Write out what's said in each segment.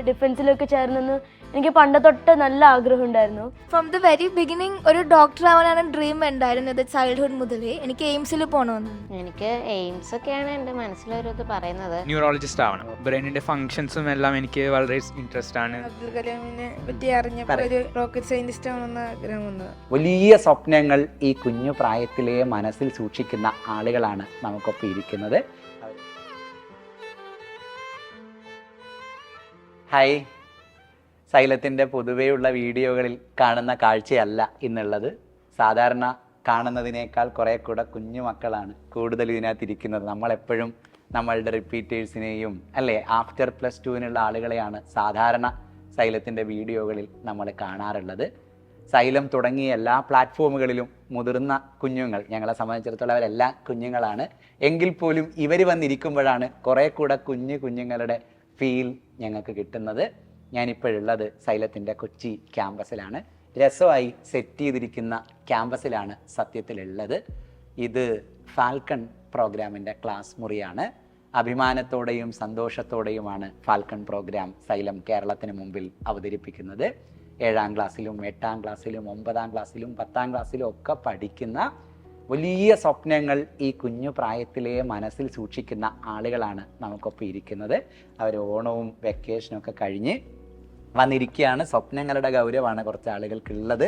ഡിഫൻസിലൊക്കെ ചേർന്നെന്ന് എനിക്ക് പണ്ട് തൊട്ട് നല്ല ആഗ്രഹം ഉണ്ടായിരുന്നു. ഫ്രം ദ വെരി ബിഗിനിങ് ഒരു ഡോക്ടർ ആവാനാണ് ഡ്രീം ഉണ്ടായിരുന്നത്. ചൈൽഡ്ഹുഡ് മുതലേ എനിക്ക് എയിംസിൽ പോകണമെന്ന്. എനിക്ക് എയിംസ് ഒക്കെയാണ് എൻ്റെ മനസ്സിലൊരു ഇത് പറയുന്നത്. ന്യൂറോളജിസ്റ്റ് ആവണം. ബ്രെയിനിന്റെ ഫങ്ഷൻസും എല്ലാം എനിക്ക് വളരെ ഇൻട്രസ്റ്റ് ആണ്. അബ്ദുൽ കലാമിനെ പറ്റി അറിഞ്ഞപ്പോൾ ഒരു റോക്കറ്റ് സയന്റിസ്റ്റ് ആവണമെന്ന് ആഗ്രഹം വന്നത്. വലിയ സ്വപ്നങ്ങൾ ഈ കുഞ്ഞു പ്രായത്തിലെ മനസ്സിൽ സൂക്ഷിക്കുന്ന ആളുകളാണ് നമുക്കൊപ്പം ഇരിക്കുന്നത്. ഹായ്, സൈലത്തിൻ്റെ പൊതുവെയുള്ള വീഡിയോകളിൽ കാണുന്ന കാഴ്ചയല്ല ഇന്നുള്ളത്. സാധാരണ കാണുന്നതിനേക്കാൾ കുറേ കൂടെ കുഞ്ഞു മക്കളാണ് കൂടുതൽ ഇതിനകത്തിരിക്കുന്നത്. നമ്മളെപ്പോഴും നമ്മളുടെ റിപ്പീറ്റേഴ്സിനെയും അല്ലേ ആഫ്റ്റർ +2 ആളുകളെയാണ് സാധാരണ സൈലത്തിൻ്റെ വീഡിയോകളിൽ നമ്മൾ കാണാറുള്ളത്. സൈലം തുടങ്ങിയ എല്ലാ പ്ലാറ്റ്ഫോമുകളിലും മുതിർന്ന കുഞ്ഞുങ്ങൾ, ഞങ്ങളെ സംബന്ധിച്ചിടത്തോളം അവരെല്ലാം കുഞ്ഞുങ്ങളാണ്. എങ്കിൽ പോലും ഇവർ വന്നിരിക്കുമ്പോഴാണ് കുറേ കൂടെ കുഞ്ഞുങ്ങളുടെ ഫീൽ ഞങ്ങൾക്ക് കിട്ടുന്നത്. ഞാനിപ്പോഴുള്ളത് സൈലത്തിൻ്റെ കൊച്ചി ക്യാമ്പസിലാണ്. രസമായി സെറ്റ് ചെയ്തിരിക്കുന്ന ക്യാമ്പസിലാണ് സത്യത്തിലുള്ളത്. ഇത് ഫാൽക്കൺ പ്രോഗ്രാമിൻ്റെ ക്ലാസ് മുറിയാണ്. അഭിമാനത്തോടെയും സന്തോഷത്തോടെയുമാണ് ഫാൽക്കൺ പ്രോഗ്രാം സൈലം കേരളത്തിന് മുമ്പിൽ അവതരിപ്പിക്കുന്നത്. 7ാം ക്ലാസ്സിലും 8ാം ക്ലാസ്സിലും 9ാം ക്ലാസ്സിലും 10ാം ക്ലാസ്സിലും ഒക്കെ പഠിക്കുന്ന വലിയ സ്വപ്നങ്ങൾ ഈ കുഞ്ഞു പ്രായത്തിലെ മനസ്സിൽ സൂക്ഷിക്കുന്ന ആളുകളാണ് നമുക്കൊപ്പം ഇരിക്കുന്നത്. അവർ ഓണവും വെക്കേഷനും ഒക്കെ കഴിഞ്ഞ് വന്നിരിക്കുകയാണ്. സ്വപ്നങ്ങളുടെ ഗൗരവമാണ് കുറച്ച് ആളുകൾക്കുള്ളത്,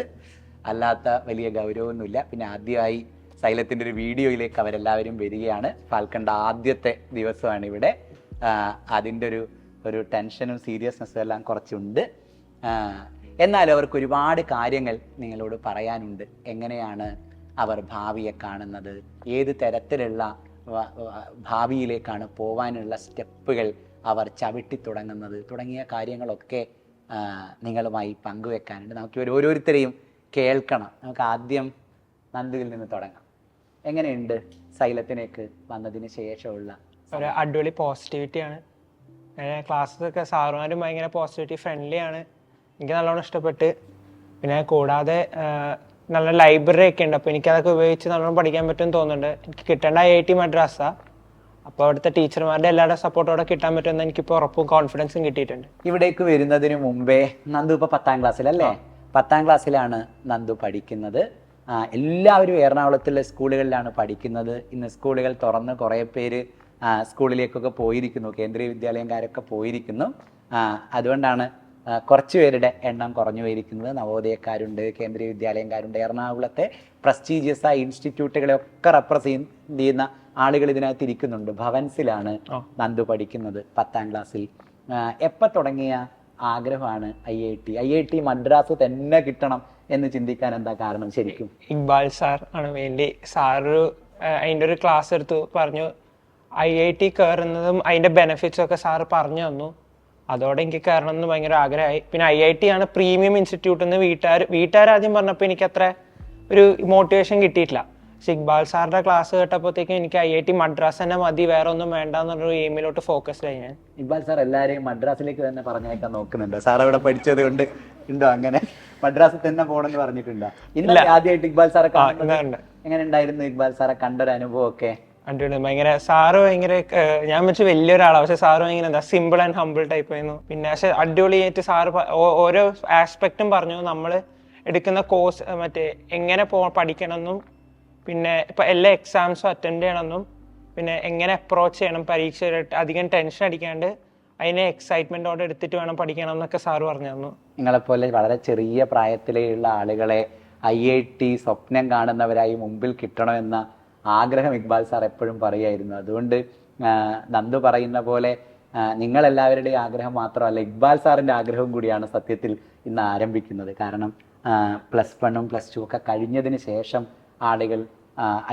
അല്ലാത്ത വലിയ ഗൗരവമൊന്നുമില്ല. പിന്നെ ആദ്യമായി സൈലത്തിൻ്റെ ഒരു വീഡിയോയിലേക്ക് അവരെല്ലാവരും വരികയാണ്. ഫാൽക്കണ്ട ആദ്യത്തെ ദിവസമാണ് ഇവിടെ. അതിൻ്റെ ഒരു ടെൻഷനും സീരിയസ്നെസ്സും എല്ലാം കുറച്ചുണ്ട്. എന്നാലും അവർക്ക് ഒരുപാട് കാര്യങ്ങൾ നിങ്ങളോട് പറയാനുണ്ട്. എങ്ങനെയാണ് അവർ ഭാവിയെ കാണുന്നത്, ഏത് തരത്തിലുള്ള ഭാവിയിലേക്കാണ് പോവാനുള്ള സ്റ്റെപ്പുകൾ അവർ ചവിട്ടി തുടങ്ങുന്നത് തുടങ്ങിയ കാര്യങ്ങളൊക്കെ നിങ്ങളുമായി പങ്കുവെക്കാനുണ്ട്. നമുക്ക് ഓരോരുത്തരെയും കേൾക്കണം. നമുക്ക് ആദ്യം നന്ദുവിൽ നിന്ന് തുടങ്ങാം. എങ്ങനെയുണ്ട് സൈലത്തിലേക്ക് വന്നതിന് ശേഷമുള്ള ഒരു അടിപൊളി പോസിറ്റിവിറ്റിയാണ്. ക്ലാസ്സൊക്കെ സാറുമാരും ഭയങ്കര പോസിറ്റിവിറ്റി ഫ്രണ്ട്ലി ആണ്. എനിക്ക് നല്ലോണം ഇഷ്ടപ്പെട്ട്. പിന്നെ കൂടാതെ നല്ല ലൈബ്രറി ഒക്കെ ഉണ്ട്. അപ്പോൾ എനിക്കതൊക്കെ ഉപയോഗിച്ച് നല്ലോണം പഠിക്കാൻ പറ്റുമെന്ന് തോന്നുന്നുണ്ട്. എനിക്ക് കിട്ടേണ്ട IIT മദ്രാസാണ്. അപ്പോൾ അവിടുത്തെ ടീച്ചർമാരുടെ എല്ലാവരുടെ സപ്പോർട്ടോടെ കിട്ടാൻ പറ്റുമെന്ന് എനിക്കിപ്പോൾ ഉറപ്പും കോൺഫിഡൻസും കിട്ടിയിട്ടുണ്ട്. ഇവിടേക്ക് വരുന്നതിന് മുമ്പേ നന്ദു ഇപ്പോൾ 10ാം ക്ലാസ്സിലല്ലേ? 10ാം ക്ലാസ്സിലാണ് നന്ദു പഠിക്കുന്നത്. എല്ലാവരും എറണാകുളത്തുള്ള സ്കൂളുകളിലാണ് പഠിക്കുന്നത്. ഇന്ന് സ്കൂളുകൾ തുറന്ന് കുറേ പേര് സ്കൂളിലേക്കൊക്കെ പോയിരിക്കുന്നു. കേന്ദ്രീയ വിദ്യാലയക്കാരൊക്കെ പോയിരിക്കുന്നു. അതുകൊണ്ടാണ് കുറച്ച് പേരുടെ എണ്ണം കുറഞ്ഞു പോയിരിക്കുന്നത്. നവോദയക്കാരുണ്ട്, കേന്ദ്രീയ വിദ്യാലയക്കാരുണ്ട്. എറണാകുളത്തെ പ്രസ്റ്റീജിയസ് ആയ ഇൻസ്റ്റിറ്റ്യൂട്ടുകളെയൊക്കെ റെപ്രസെന്റ് ചെയ്യുന്ന ആളുകൾ ഇതിനകത്ത് ഇരിക്കുന്നുണ്ട്. ഭവൻസിലാണ് നന്ദു പഠിക്കുന്നത് 10ാം ക്ലാസ്സിൽ. എപ്പോൾ തുടങ്ങിയ ആഗ്രഹമാണ് IIT മദ്രാസ് തന്നെ കിട്ടണം എന്ന് ചിന്തിക്കാൻ എന്താ കാരണം ശരിക്കും? ഇക്ബാൽ സാർ ആണ് വേണ്ടി. സാറ് അതിൻ്റെ ഒരു ക്ലാസ് എടുത്തു പറഞ്ഞു. IIT കയറുന്നതും അതിൻ്റെ ബെനിഫിറ്റ്സും ഒക്കെ സാറ് പറഞ്ഞു തന്നു. അതോടെ എനിക്ക് കയറണം എന്ന് ഭയങ്കര ആഗ്രഹമായി. പിന്നെ IIT ആണ് പ്രീമിയം ഇൻസ്റ്റിറ്റ്യൂട്ട് എന്ന് വീട്ടുകാർ ആദ്യം പറഞ്ഞപ്പോൾ എനിക്ക് അത്ര ഒരു മോട്ടിവേഷൻ കിട്ടിയിട്ടില്ല. പക്ഷെ ഇക്ബാൽ സാറിൻ്റെ ക്ലാസ് കേട്ടപ്പോഴത്തേക്കും എനിക്ക് IIT മദ്രാസ് തന്നെ മതി, വേറെ ഒന്നും വേണ്ട എന്നൊരു എയിമിലോട്ട് ഫോക്കസ്ഡ് ആയി ഞാൻ. ഇക്ബാൽ സാർ എല്ലാവരെയും മദ്രാസിലേക്ക് തന്നെ പറഞ്ഞേക്കാൻ നോക്കുന്നുണ്ടോ? സാർ അവിടെ പഠിച്ചത് കൊണ്ട് ഉണ്ടോ അങ്ങനെ മദ്രാസിൽ തന്നെ പോകണമെന്ന് പറഞ്ഞിട്ടുണ്ടോ? ഇല്ല, ആദ്യമായിട്ട് ഇക്ബാൽ സാറെ എങ്ങനെ ഉണ്ടായിരുന്നു? ഇക്ബാൽ സാറെ കണ്ടൊരു അനുഭവം ഒക്കെ അടിപൊളി. ഭയങ്കര സാറ് ഭയങ്കര ഞാൻ വെച്ച് വലിയൊരാളാണ്. പക്ഷെ സാറ് ഭയങ്കര എന്താ സിമ്പിൾ ആൻഡ് ഹമ്പിൾ ടൈപ്പ് ആയിരുന്നു. പിന്നെ പക്ഷെ അടിപൊളിയായിട്ട് സാറ് ഓരോ ആസ്പെക്റ്റും പറഞ്ഞു. നമ്മൾ എടുക്കുന്ന കോഴ്സ് മറ്റേ എങ്ങനെ പഠിക്കണം എന്നും, പിന്നെ ഇപ്പം എല്ലാ എക്സാംസും അറ്റൻഡ് ചെയ്യണമെന്നും, പിന്നെ എങ്ങനെ അപ്രോച്ച് ചെയ്യണം പരീക്ഷയിലിട്ട് അധികം ടെൻഷൻ അടിക്കാണ്ട് അതിനെ എക്സൈറ്റ്മെൻറ്റോടെ എടുത്തിട്ട് വേണം പഠിക്കണം എന്നൊക്കെ സാറ് പറഞ്ഞു തന്നു. നിങ്ങളെപ്പോലെ വളരെ ചെറിയ പ്രായത്തിലുള്ള ആളുകളെ IIT സ്വപ്നം കാണുന്നവരായി മുമ്പിൽ കിട്ടണമെന്ന ആഗ്രഹം ഇക്ബാൽ സാർ എപ്പോഴും പറയുമായിരുന്നു. അതുകൊണ്ട് നന്ദു പറയുന്ന പോലെ നിങ്ങളെല്ലാവരുടെയും ആഗ്രഹം മാത്രമല്ല, ഇക്ബാൽ സാറിൻ്റെ ആഗ്രഹവും കൂടിയാണ് സത്യത്തിൽ ഇന്ന് ആരംഭിക്കുന്നത്. കാരണം +1ഉം +2 ഒക്കെ കഴിഞ്ഞതിന് ശേഷം ആളുകൾ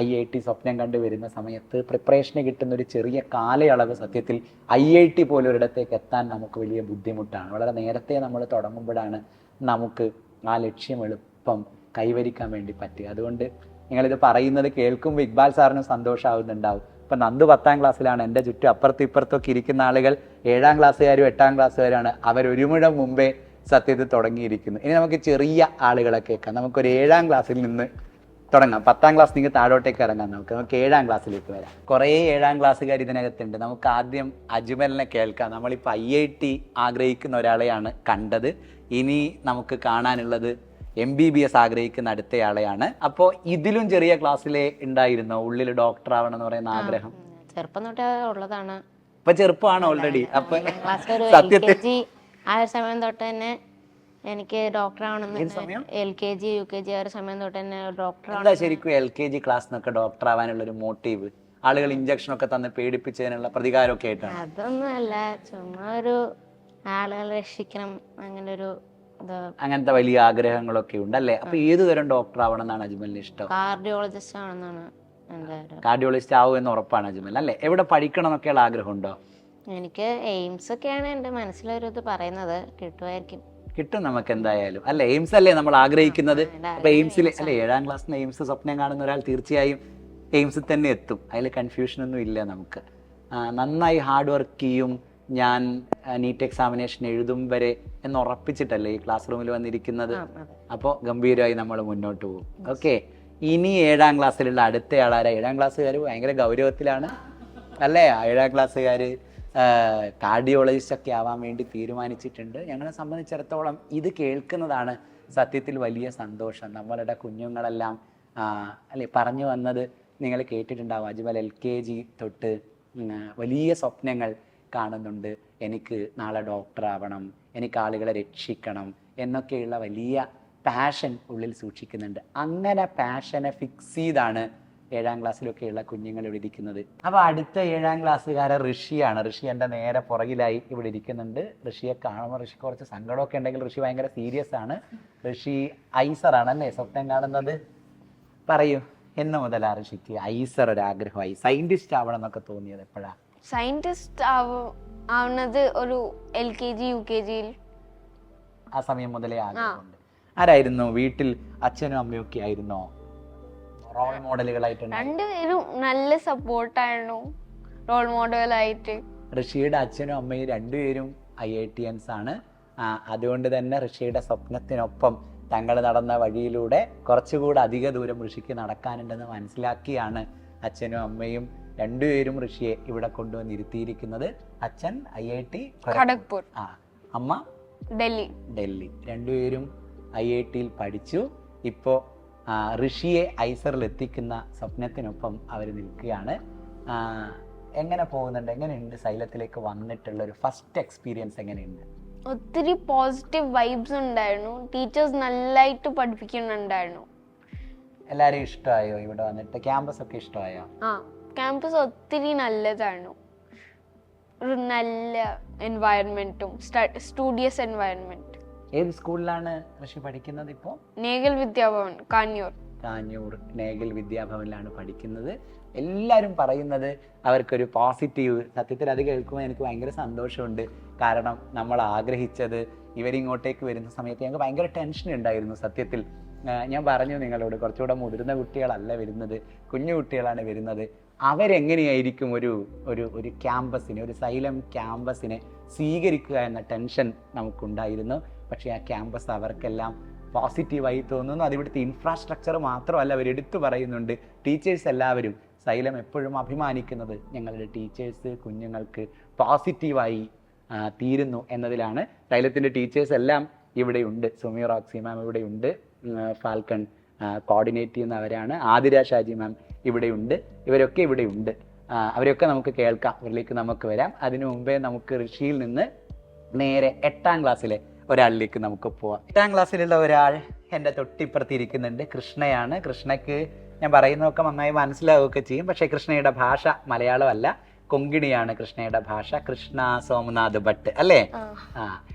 IIT സ്വപ്നം കണ്ടു വരുന്ന സമയത്ത് പ്രിപ്പറേഷന് കിട്ടുന്ന ഒരു ചെറിയ കാലയളവ് സത്യത്തിൽ IIT പോലൊരിടത്തേക്ക് എത്താൻ നമുക്ക് വലിയ ബുദ്ധിമുട്ടാണ്. വളരെ നേരത്തെ നമ്മൾ തുടങ്ങുമ്പോഴാണ് നമുക്ക് ആ ലക്ഷ്യം എളുപ്പം കൈവരിക്കാൻ വേണ്ടി പറ്റുക. അതുകൊണ്ട് നിങ്ങളിത് പറയുന്നത് കേൾക്കുമ്പോൾ ഇക്ബാൽ സാറിന് സന്തോഷമാവുന്നുണ്ടാവും. ഇപ്പം നന്ദു 10ാം ക്ലാസ്സിലാണ്. എൻ്റെ ചുറ്റും അപ്പുറത്തും ഇപ്പുറത്തൊക്കെ ഇരിക്കുന്ന ആളുകൾ 7ാം ക്ലാസ്സുകാരും 8ാം ക്ലാസ്സുകാരാണ്. അവരൊരുമിടം മുമ്പേ സത്യത്തിൽ തുടങ്ങിയിരിക്കുന്നു. ഇനി നമുക്ക് ചെറിയ ആളുകളെ കേൾക്കാം. നമുക്കൊരു 7ാം ക്ലാസ്സിൽ നിന്ന് തുടങ്ങാം. 10ാം ക്ലാസ് നിങ്ങൾ താഴോട്ടേക്ക് ഇറങ്ങാം. നമുക്ക് 7ാം ക്ലാസ്സിലേക്ക് വരാം. കുറേ 7ാം ക്ലാസ്സുകാർ ഇതിനകത്തുണ്ട്. നമുക്ക് ആദ്യം അജ്മലിനെ കേൾക്കാം. നമ്മളിപ്പോൾ IIT ആഗ്രഹിക്കുന്ന ഒരാളെയാണ് കണ്ടത്. ഇനി നമുക്ക് കാണാനുള്ളത് MBBS ആഗ്രഹിക്കുന്ന അടുത്തയാളെയാണ്. അപ്പോൾ ഇതിലും ചെറിയ ക്ലാസ്സിലെ ഉണ്ടായിരുന്നോ ഉള്ളിൽ ഡോക്ടർ ആവണം എന്ന് പറയുന്ന ആഗ്രഹം? ചെറുപ്പം തൊട്ടേ ഉള്ളതാണ്. ഇപ്പൊ ചെറുപ്പമാണ് ഓൾറെഡി. അപ്പൊ ക്ലാസ്സിൽ ഒരു സത്യത്തിൽ LKG ആ ഒരു സമയം തൊട്ട് തന്നെ എനിക്ക് ഡോക്ടർ ആവണമെന്ന്, LKG UKG ആ ഒരു സമയം തൊട്ട് തന്നെ ഡോക്ടർ എന്താ ശരിക്കും LKG ക്ലാസ് എന്നൊക്കെ ഡോക്ടർ ആവാനുള്ള ഒരു മോട്ടീവ്? ആളുകൾ ഇഞ്ചക്ഷൻ ഒക്കെ തന്ന് പേടിപ്പിച്ചതിനുള്ള പ്രതികാരമൊക്കെ ആയിട്ടാണ്? അതൊന്നും അല്ല, ചുമ്മാ ഒരു ആളുകളെ രക്ഷിക്കണം, അങ്ങനെ ഒരു അങ്ങനത്തെ വലിയ ആഗ്രഹങ്ങളൊക്കെ ഉണ്ട് അല്ലേ? അപ്പൊ ഏത് തരം ഡോക്ടർ ആവണം എന്നാണ് അജ്മലിന് ഇഷ്ടം? കാർഡിയോളജിസ്റ്റ് ആണെന്നാണ് എൻ്റെ. കാർഡിയോളജിസ്റ്റ് ആവും എന്ന് ഉറപ്പാണ് അജ്മൽ അല്ലേ? എവിടെ പഠിക്കണം എന്നൊക്കെയുള്ള ആഗ്രഹമുണ്ടോ? എനിക്ക് എയിംസ് ഒക്കെയാണ് എൻ്റെ മനസ്സിലൊരു ഇത് പറയുന്നത്. കിട്ടുമായിരിക്കും. കിട്ടും നമുക്ക് എന്തായാലും അല്ലെ? എയിംസ് അല്ലേ നമ്മൾ ആഗ്രഹിക്കുന്നത്? അപ്പൊ എയിംസിൽ അല്ലെ 7ാം ക്ലാസ്സിന് എയിംസ് സ്വപ്നം കാണുന്ന ഒരാൾ തീർച്ചയായും എയിംസിൽ തന്നെ എത്തും. അതിൽ കൺഫ്യൂഷൻ ഒന്നും ഇല്ല നമുക്ക്. നന്നായി ഹാർഡ് വർക്ക് ചെയ്യും ഞാൻ നീറ്റ് എക്സാമിനേഷൻ എഴുതും വരെ എന്ന് ഉറപ്പിച്ചിട്ടല്ലേ ഈ ക്ലാസ് റൂമിൽ വന്നിരിക്കുന്നത്. അപ്പോൾ ഗംഭീരമായി നമ്മൾ മുന്നോട്ട് പോകും. ഓക്കെ, ഇനി 7ാം ക്ലാസ്സിലുള്ള അടുത്തയാളാരാ? 7ാം ക്ലാസ്സുകാർ ഭയങ്കര ഗൗരവത്തിലാണ് അല്ലേ? 7ാം ക്ലാസ്സുകാർ കാർഡിയോളജിസ്റ്റ് ഒക്കെ ആവാൻ വേണ്ടി തീരുമാനിച്ചിട്ടുണ്ട്. ഞങ്ങളെ സംബന്ധിച്ചിടത്തോളം ഇത് കേൾക്കുന്നതാണ് സത്യത്തിൽ വലിയ സന്തോഷം. നമ്മളുടെ കുഞ്ഞുങ്ങളെല്ലാം അല്ലെ പറഞ്ഞു വന്നത് നിങ്ങൾ കേട്ടിട്ടുണ്ടാവും. അജ്മൽ LKG തൊട്ട് വലിയ സ്വപ്നങ്ങൾ കാണുന്നുണ്ട്. എനിക്ക് നാളെ ഡോക്ടർ ആവണം, എനിക്ക് ആളുകളെ രക്ഷിക്കണം എന്നൊക്കെയുള്ള വലിയ പാഷൻ ഉള്ളിൽ സൂക്ഷിക്കുന്നുണ്ട്. അങ്ങനെ പാഷനെ ഫിക്സ് ചെയ്താണ് 7ാം ക്ലാസ്സിലൊക്കെയുള്ള കുഞ്ഞുങ്ങൾ ഇവിടെ ഇരിക്കുന്നത്. അപ്പോൾ അടുത്ത 7ാം ക്ലാസ്സുകാരൻ ഋഷിയാണ്. ഋഷി എൻ്റെ നേരെ പുറകിലായി ഇവിടെ ഇരിക്കുന്നുണ്ട്. ഋഷിയെ കാണുമ്പോൾ ഋഷിക്ക് കുറച്ച് സങ്കടമൊക്കെ ഉണ്ടെങ്കിൽ ഋഷി ഭയങ്കര സീരിയസ് ആണ്. ഋഷി ഐസറാണ് അല്ലേ സ്വപ്നം കാണുന്നത്? പറയൂ, എന്ന് മുതലാ ഋഷിക്ക് ഐസർ ഒരാഗ്രഹമായി, സയന്റിസ്റ്റ് ആവണം എന്നൊക്കെ തോന്നിയത് എപ്പോഴാണ്? സയന്റിസ്റ്റ് ആവുന്നത് ഒരു LKG UKG ആ സമയം മുതലേ ആഗ്രഹമുണ്ട്. ആരായിരുന്നു വീട്ടിൽ? അച്ഛനും അമ്മയും ഒക്കെ ആയിരുന്നോ റോൾ മോഡലുകളായിട്ടുണ്ട്? രണ്ടുപേരും നല്ല സപ്പോർട്ടായിരുന്നു റോൾ മോഡലായിട്ട്. ഋഷിയുടെ അച്ഛനും അമ്മയും രണ്ടുപേരും IITians ആണ്. അതുകൊണ്ട് തന്നെ ഋഷിയുടെ സ്വപ്നത്തിനൊപ്പം തങ്ങൾ നടന്ന വഴിയിലൂടെ കുറച്ചുകൂടെ അധിക ദൂരം ഋഷിക്ക് നടക്കാനുണ്ടെന്ന് മനസ്സിലാക്കിയാണ് അച്ഛനും അമ്മയും രണ്ടുപേരും ഋഷിയെ ഇവിടെ കൊണ്ടുവന്നിരുത്തിയിരിക്കുന്നത്. അച്ഛൻ IIT ഖടഗ്പൂർ, അമ്മ ഡൽഹി. രണ്ടുപേരും IITയിൽ പഠിച്ചു. ഇപ്പോൾ ഋഷിയെ ഐസറിൽ എത്തിക്കുന്ന സ്വപ്നത്തിനൊപ്പം അവർ നിൽക്കുകയാണ്. എങ്ങനെ പോകുന്നുണ്ട്? എങ്ങനെയുണ്ട് സൈലത്തിലേക്ക് വന്നിട്ടുള്ള ഒരു ഫസ്റ്റ് എക്സ്പീരിയൻസ്? എങ്ങനെയുണ്ട്? ഒത്തിരി പോസിറ്റീവ് വൈബ്സ് ഉണ്ടായിരുന്നു. ടീച്ചേഴ്സ് നല്ലതായിട്ട് പഠിപ്പിക്കുന്നുണ്ടായിരുന്നു. എല്ലാവരെയും ഇഷ്ടമായോ ഇവിടെ വന്നിട്ട്? ക്യാമ്പസ് ഒക്കെ ഇഷ്ടമായോ? ക്യാമ്പസ് ഒത്തിരി നല്ലതായിരുന്നു. ഒരു നല്ല എൻവയറൺമെന്റും സ്റ്റുഡിയസ് എൻവയറൺമെന്റ്. ഏത് സ്കൂളിലാണ് ഋഷി പഠിക്കുന്നത് ഇപ്പോൾ? നേഗൽ വിദ്യാഭവൻ, കാഞ്ഞൂർ നേഗൽ വിദ്യാഭവനിലാണ് പഠിക്കുന്നത്. എല്ലാവരും പറയുന്നത് അവർക്കൊരു പോസിറ്റീവ്. സത്യത്തിൽ അത് കേൾക്കുമ്പോൾ എനിക്ക് ഭയങ്കര സന്തോഷമുണ്ട്. കാരണം നമ്മൾ ആഗ്രഹിച്ചത് ഇവരിങ്ങോട്ടേക്ക് വരുന്ന സമയത്ത് ഞങ്ങൾക്ക് ഭയങ്കര ടെൻഷൻ ഉണ്ടായിരുന്നു. സത്യത്തിൽ ഞാൻ പറഞ്ഞു നിങ്ങളോട്, കുറച്ചുകൂടെ മുതിർന്ന കുട്ടികളല്ല വരുന്നത്, കുഞ്ഞു കുട്ടികളാണ് വരുന്നത്. അവരെങ്ങനെയായിരിക്കും ഒരു ഒരു ഒരു ക്യാമ്പസിനെ, ഒരു സൈലം ക്യാമ്പസിനെ സ്വീകരിക്കുക എന്ന ടെൻഷൻ നമുക്കുണ്ടായിരുന്നു. പക്ഷേ ആ ക്യാമ്പസ് അവർക്കെല്ലാം പോസിറ്റീവായി തോന്നുന്നു. അതിവിടുത്തെ ഇൻഫ്രാസ്ട്രക്ചർ മാത്രമല്ല, അവരെടുത്തു പറയുന്നുണ്ട്. ടീച്ചേഴ്സ് എല്ലാവരും സൈലം എപ്പോഴും അഭിമാനിക്കുന്നത് ഞങ്ങളുടെ ടീച്ചേഴ്സ് കുഞ്ഞുങ്ങൾക്ക് പോസിറ്റീവായി തീരുന്നു എന്നതിലാണ്. സൈലത്തിൻ്റെ ടീച്ചേഴ്സ് എല്ലാം ഇവിടെയുണ്ട്. സുമി റോക്സി മാം ഇവിടെയുണ്ട്, ഫാൽക്കൺ കോർഡിനേറ്റ് ചെയ്യുന്നവരാണ്, ആതിര ഷാജി മാം ഇവിടെയുണ്ട്. ഇവരൊക്കെ ഇവിടെയുണ്ട്. അവരെയൊക്കെ നമുക്ക് കേൾക്കാം, അവരിലേക്ക് നമുക്ക് വരാം. അതിനു മുമ്പേ നമുക്ക് ഋഷിയിൽ നിന്ന് നേരെ 8ാം ക്ലാസ്സിലെ ഒരാളിലേക്ക് നമുക്ക് പോവാം. 8ാം ക്ലാസ്സിലുള്ള ഒരാൾ എൻ്റെ തൊട്ടിപ്പുറത്ത് ഇരിക്കുന്നുണ്ട്. കൃഷ്ണയാണ്. കൃഷ്ണയ്ക്ക് ഞാൻ പറയുന്നതൊക്കെ നന്നായി മനസ്സിലാവുകയൊക്കെ ചെയ്യും. പക്ഷേ കൃഷ്ണയുടെ ഭാഷ മലയാളമല്ല, കൊങ്കിണിയാണ് കൃഷ്ണയുടെ ഭാഷ. കൃഷ്ണ സോമനാഥ് ഭട്ട് അല്ലേ?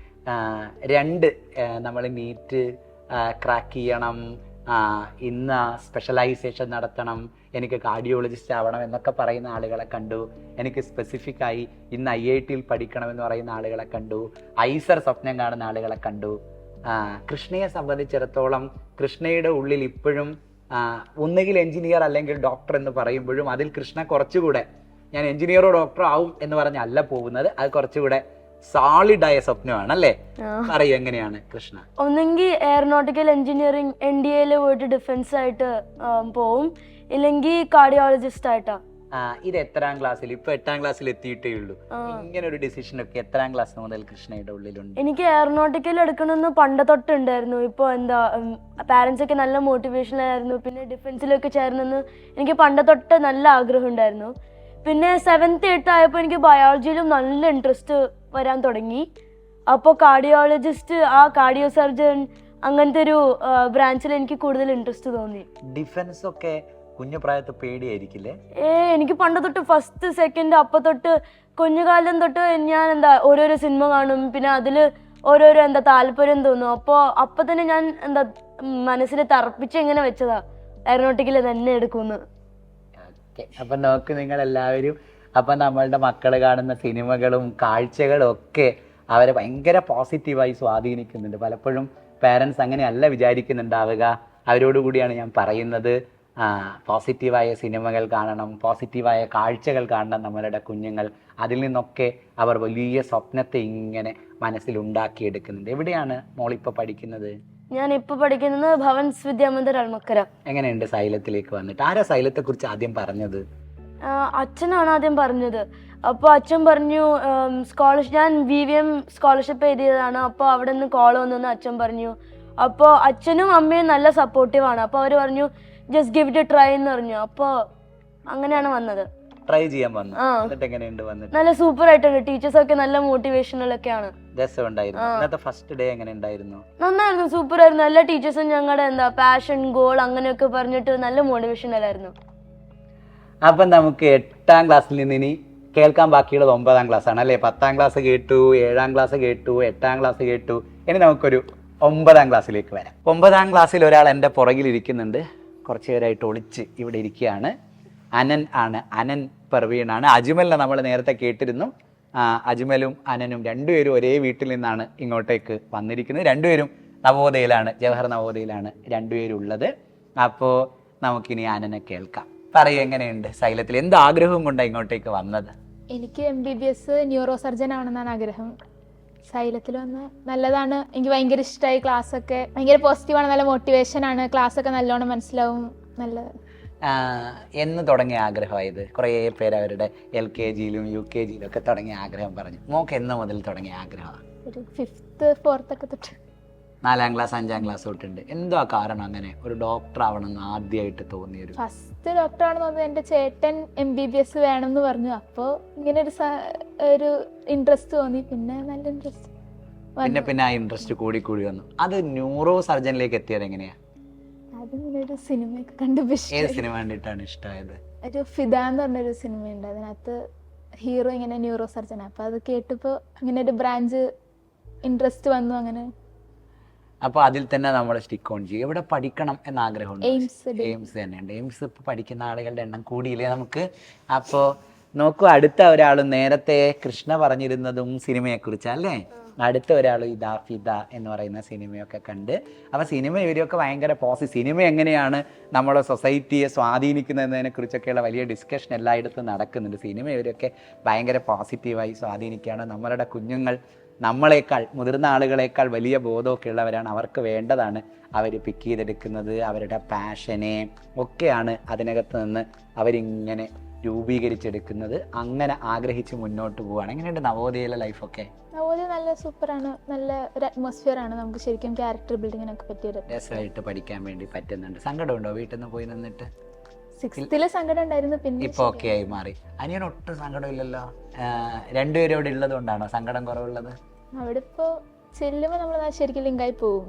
രണ്ട് നമ്മൾ നീറ്റ് ക്രാക്ക് ചെയ്യണം, ഇന്ന് സ്പെഷ്യലൈസേഷൻ നടത്തണം, എനിക്ക് കാർഡിയോളജിസ്റ്റ് ആവണം എന്നൊക്കെ പറയുന്ന ആളുകളെ കണ്ടു. എനിക്ക് സ്പെസിഫിക്കായി ഇന്ന് IITയിൽ പഠിക്കണമെന്ന് പറയുന്ന ആളുകളെ കണ്ടു. ഐസർ സ്വപ്നം കാണുന്ന ആളുകളെ കണ്ടു. കൃഷ്ണയെ സംബന്ധിച്ചിടത്തോളം കൃഷ്ണയുടെ ഉള്ളിൽ ഇപ്പോഴും ഒന്നുകിൽ എഞ്ചിനീയർ അല്ലെങ്കിൽ ഡോക്ടർ എന്ന് പറയുമ്പോഴും അതിൽ കൃഷ്ണ കുറച്ചുകൂടെ ഞാൻ എഞ്ചിനീയറോ ഡോക്ടറോ ആവും എന്ന് പറഞ്ഞല്ല പോകുന്നത്. അത് കുറച്ചുകൂടെ സോളിഡായ സ്വപ്നമാണ് അല്ലേ? പറയൂ, എങ്ങനെയാണ് കൃഷ്ണ? ഒന്നെങ്കിൽ എയറോനോട്ടിക്കൽ എഞ്ചിനീയറിംഗ് NDA പോയിട്ട് ഡിഫൻസ് ആയിട്ട് പോവും, ഇല്ലെങ്കിൽ കാർഡിയോളജിസ്റ്റ് ആയിട്ടാ. ഇത് എത്രാം ക്ലാസ്സിൽ? ഇപ്പൊ 8ാം ക്ലാസ്സിൽ എത്തിയിട്ടേ ഉള്ളൂ. ഇങ്ങനെ ഒരു ഡിസിഷൻ ഒക്കെ എത്രാം ക്ലാസ് മുതൽ കൃഷ്ണയുടെ ഉള്ളിലുണ്ട്? എനിക്ക് എയറോനോട്ടിക്കൽ എടുക്കണമെന്ന് പണ്ട് തൊട്ടുണ്ടായിരുന്നു. ഇപ്പോൾ എന്താ പാരൻസ് ഒക്കെ നല്ല മോട്ടിവേഷനായിരുന്നു. പിന്നെ ഡിഫൻസിലൊക്കെ ചേരണമെന്ന് എനിക്ക് പണ്ട് തൊട്ട് നല്ല ആഗ്രഹം ഉണ്ടായിരുന്നു. പിന്നെ 7th 8th ആയപ്പോൾ എനിക്ക് ബയോളജിയിലും നല്ല ഇൻട്രസ്റ്റ് വരാൻ തുടങ്ങി. അപ്പോൾ കാർഡിയോളജിസ്റ്റ്, കാർഡിയോ സർജൻ അങ്ങനത്തെ ഒരു ബ്രാഞ്ചിൽ എനിക്ക് കൂടുതൽ ഇൻട്രസ്റ്റ് തോന്നി. ഡിഫൻസ് ഒക്കെ കുഞ്ഞു പ്രായത്തിൽ പേടിയായിരിക്കില്ലേ? എനിക്ക് പണ്ട് തൊട്ട് 1st 2nd അപ്പം തൊട്ട് കുഞ്ഞുകാലം തൊട്ട് ഞാൻ ഓരോരോ സിനിമ കാണും. പിന്നെ അതിൽ ഓരോരോ താല്പര്യം തോന്നും. അപ്പോൾ തന്നെ ഞാൻ മനസ്സിൽ തറപ്പിച്ച് എങ്ങനെ വെച്ചതാ എയറോനോട്ടിക്കൽ തന്നെ എടുക്കുമെന്ന്. അപ്പൊ നോക്ക് നിങ്ങൾ എല്ലാവരും, അപ്പൊ നമ്മളുടെ മക്കൾ കാണുന്ന സിനിമകളും കാഴ്ചകളും ഒക്കെ അവരെ ഭയങ്കര പോസിറ്റീവായി സ്വാധീനിക്കുന്നുണ്ട്. പലപ്പോഴും പേരൻസ് അങ്ങനെയല്ല വിചാരിക്കുന്നുണ്ടാവുക. അവരോടുകൂടിയാണ് ഞാൻ പറയുന്നത്, പോസിറ്റീവായ സിനിമകൾ കാണണം, പോസിറ്റീവായ കാഴ്ചകൾ കാണണം നമ്മളുടെ കുഞ്ഞുങ്ങൾ. അതിൽ നിന്നൊക്കെ അവർ വലിയ സ്വപ്നത്തെ ഇങ്ങനെ മനസ്സിലുണ്ടാക്കിയെടുക്കുന്നുണ്ട്. എവിടെയാണ് മോളിപ്പോൾ പഠിക്കുന്നത്? ഞാൻ ഇപ്പോൾ പഠിക്കുന്നത് ഭവൻസ് വിദ്യാമന്ദിർ അൽമക്കര. എങ്ങനെയുണ്ട് സൈലത്തിലേക്ക് വന്നിട്ട്? ആരാ സൈലത്തെ കുറിച്ച് ആദ്യം പറഞ്ഞത്? അച്ഛനാണ് ആദ്യം പറഞ്ഞത്. അപ്പോൾ അച്ഛൻ പറഞ്ഞു ഞാൻ VVM സ്കോളർഷിപ്പ് എഴുതിയതാണ്, അപ്പോൾ അവിടെ നിന്ന് കോൾ വന്നെന്ന് അച്ഛൻ പറഞ്ഞു. അപ്പോൾ അച്ഛനും അമ്മയും നല്ല സപ്പോർട്ടീവാണ്. അപ്പോൾ അവർ പറഞ്ഞു just give it A try എന്ന് പറഞ്ഞു. അപ്പോൾ അങ്ങനെയാണ് വന്നത്. ട്രൈ ചെയ്യാൻ വന്നു. എന്നിട്ട് എങ്ങനെയുണ്ട് വന്നിട്ട്? നല്ല സൂപ്പർ ആയിട്ടുണ്ട്. ടീച്ചേഴ്സ് ഒക്കെ നല്ല മോട്ടിവേഷണലൊക്കെയാണ്. രസമുണ്ടായിരുന്നു. ഇന്നത്തെ ഫസ്റ്റ് ഡേ എങ്ങനെ ഉണ്ടായിരുന്നു? നന്നായിരുന്നു, സൂപ്പർ ആയിരുന്നു. എല്ലാ ടീച്ചേഴ്സും ഞങ്ങളുടെ പാഷൻ, ഗോൾ അങ്ങനെയൊക്കെ പറഞ്ഞിട്ട് നല്ല മോട്ടിവേഷണലായിരുന്നു. അപ്പം നമുക്ക് 8ാം ക്ലാസ്സിൽ നിന്ന് ഇനി കേൾക്കാൻ ബാക്കിയുള്ളത് 9ാം ക്ലാസ് ആണ് അല്ലേ? 10ാം ക്ലാസ് കേട്ടു, 7ാം ക്ലാസ് കേട്ടു, 8ാം ക്ലാസ് കേട്ടു. ഇനി നമുക്കൊരു 9ാം ക്ലാസ്സിലേക്ക് വരാം. 9ാം ക്ലാസ്സിൽ ഒരാൾ എൻ്റെ പുറകിലിരിക്കുന്നുണ്ട്. കുറച്ച് പേരായിട്ട് ഒളിച്ച് ഇവിടെ ഇരിക്കുകയാണ്. അനൻ പർവീണാണ്. അജ്മലിനെ നമ്മൾ നേരത്തെ കേട്ടിരുന്നു. അജ്മലും അനനും രണ്ടുപേരും ഒരേ വീട്ടിൽ നിന്നാണ് ഇങ്ങോട്ടേക്ക് വന്നിരിക്കുന്നത്. രണ്ടുപേരും നവോദയയിലാണ്, ജവഹർ നവോദയയിലാണ് രണ്ടുപേരും ഉള്ളത്. അപ്പോൾ നമുക്കിനി അനനെ കേൾക്കാം. പറയൂ, എങ്ങനെയുണ്ട് സൈലത്തിൽ? എന്ത് ആഗ്രഹവും കൊണ്ടാണ് ഇങ്ങോട്ടേക്ക് വന്നത്? എനിക്ക് MBBS ന്യൂറോ സർജൻ ആവണമെന്നാണ് ആഗ്രഹം. സൈലത്തിൽ വന്ന് നല്ലതാണ്. എനിക്ക് ഭയങ്കര ഇഷ്ടമായി. ക്ലാസ്സൊക്കെ ഭയങ്കര പോസിറ്റീവാണ്, നല്ല മോട്ടിവേഷനാണ്. ക്ലാസ്സൊക്കെ നല്ലോണം മനസ്സിലാവും. നല്ല എന്ന് തുടങ്ങിയ ആഗ്രഹമായത്? കുറേ പേര് അവരുടെ LKGയിലും UKGയിലും ഒക്കെ തുടങ്ങിയ ആഗ്രഹം പറഞ്ഞു. മോക്ക് എന്ന് മുതൽ തുടങ്ങിയ ആഗ്രഹമാണ്? ഒരു 5th 4th ഒക്കെ തൊട്ട്. 4ാം ക്ലാസ് 5ാം ക്ലാസ് തൊട്ടുണ്ട്. എന്തോ കാരണം അങ്ങനെ ഒരു ഡോക്ടർ ആവണമെന്ന് ആദ്യമായിട്ട് തോന്നിയൊരു? ഫസ്റ്റ് ഡോക്ടർ ആണെന്ന് തോന്നുന്നത് എൻ്റെ ചേട്ടൻ MBBS വേണമെന്ന് പറഞ്ഞു. അപ്പോൾ ഇങ്ങനെ ഒരു ഇൻട്രസ്റ്റ് തോന്നി. പിന്നെ നല്ല ഇൻട്രസ്റ്റ് പിന്നെ ആ ഇൻട്രസ്റ്റ് കൂടി വന്നു. അത് ന്യൂറോ സർജനിലേക്ക് എത്തിയത് എങ്ങനെയാ? അതിങ്ങനെ ഒരു സിനിമയൊക്കെ കണ്ടു. ഏത് സിനിമ കണ്ടിട്ടാണ് ഇഷ്ടമായത്? ഒരു ഫിദ എന്ന് പറഞ്ഞൊരു സിനിമയുണ്ട്. അതിനകത്ത് ഹീറോ ഇങ്ങനെ ന്യൂറോ സർജനാണ്. അപ്പോൾ അത് കേട്ടപ്പോൾ ഇങ്ങനെ ഒരു ബ്രാഞ്ച് ഇൻട്രസ്റ്റ് വന്നു. അങ്ങനെ അപ്പോൾ അതിൽ തന്നെ നമ്മൾ സ്റ്റിക്ക് ഓൺ ചെയ്യും. എവിടെ പഠിക്കണം എന്ന ആഗ്രഹമുണ്ട്? എയിംസ് തന്നെയുണ്ട്. എയിംസ് ഇപ്പോൾ പഠിക്കുന്ന ആളുകളുടെ എണ്ണം കൂടിയില്ലേ നമുക്ക്? അപ്പോൾ നോക്കൂ, അടുത്ത ഒരാൾ നേരത്തെ കൃഷ്ണ പറഞ്ഞിരുന്നതും സിനിമയെക്കുറിച്ചല്ലേ? അടുത്ത ഒരാൾ ഇതാ ഫിദ എന്ന് പറയുന്ന സിനിമയൊക്കെ കണ്ട്. അപ്പോൾ സിനിമ ഇവരൊക്കെ ഭയങ്കര സിനിമ എങ്ങനെയാണ് നമ്മളെ സൊസൈറ്റിയെ സ്വാധീനിക്കുന്നതിനെ കുറിച്ചൊക്കെയുള്ള വലിയ ഡിസ്കഷൻ എല്ലായിടത്തും നടക്കുന്നുണ്ട്. സിനിമ ഇവരൊക്കെ ഭയങ്കര പോസിറ്റീവായി സ്വാധീനിക്കുകയാണ്. നമ്മളുടെ കുഞ്ഞുങ്ങൾ നമ്മളെക്കാൾ, മുതിർന്ന ആളുകളെക്കാൾ വലിയ ബോധമൊക്കെ ഉള്ളവരാണ്. അവർക്ക് വേണ്ടതാണ് അവർ പിക്ക് ചെയ്തെടുക്കുന്നത്. അവരുടെ പാഷനെ ഒക്കെയാണ് അതിനകത്ത് നിന്ന് അവരിങ്ങനെ രൂപീകരിച്ചെടുക്കുന്നത്. അങ്ങനെ ആഗ്രഹിച്ച് മുന്നോട്ട് പോവുകയാണ്. എങ്ങനെയുണ്ട് നവോദയയിലെ ലൈഫൊക്കെ? നവോദയ നല്ല സൂപ്പറാണ്. നല്ല ഒരു അറ്റ്മോസ്ഫിയർ ആണ്. നമുക്ക് ശരിക്കും ക്യാരക്ടർ ബിൽഡിങ്ങിനൊക്കെ പറ്റിയത്. രസമായിട്ട് പഠിക്കാൻ വേണ്ടി പറ്റുന്നുണ്ട്. സങ്കടമുണ്ടോ വീട്ടിൽ നിന്ന് പോയി നിന്നിട്ട്? 6th സങ്കടം ഉണ്ടായിരുന്നു. പിന്നെ ഇപ്പോൾ ഓക്കെ ആയി മാറി. അനിയൻ ഒട്ടും സങ്കടമില്ലല്ലോ. രണ്ടുപേരും അവിടെ ഉള്ളത് കൊണ്ടാണോ സങ്കടം കുറവുള്ളത്? അവിടെ ഇപ്പോൾ ചെല്ലുമ്പോൾ നമ്മൾ ശരിക്കും ലിങ്കായി പോകും.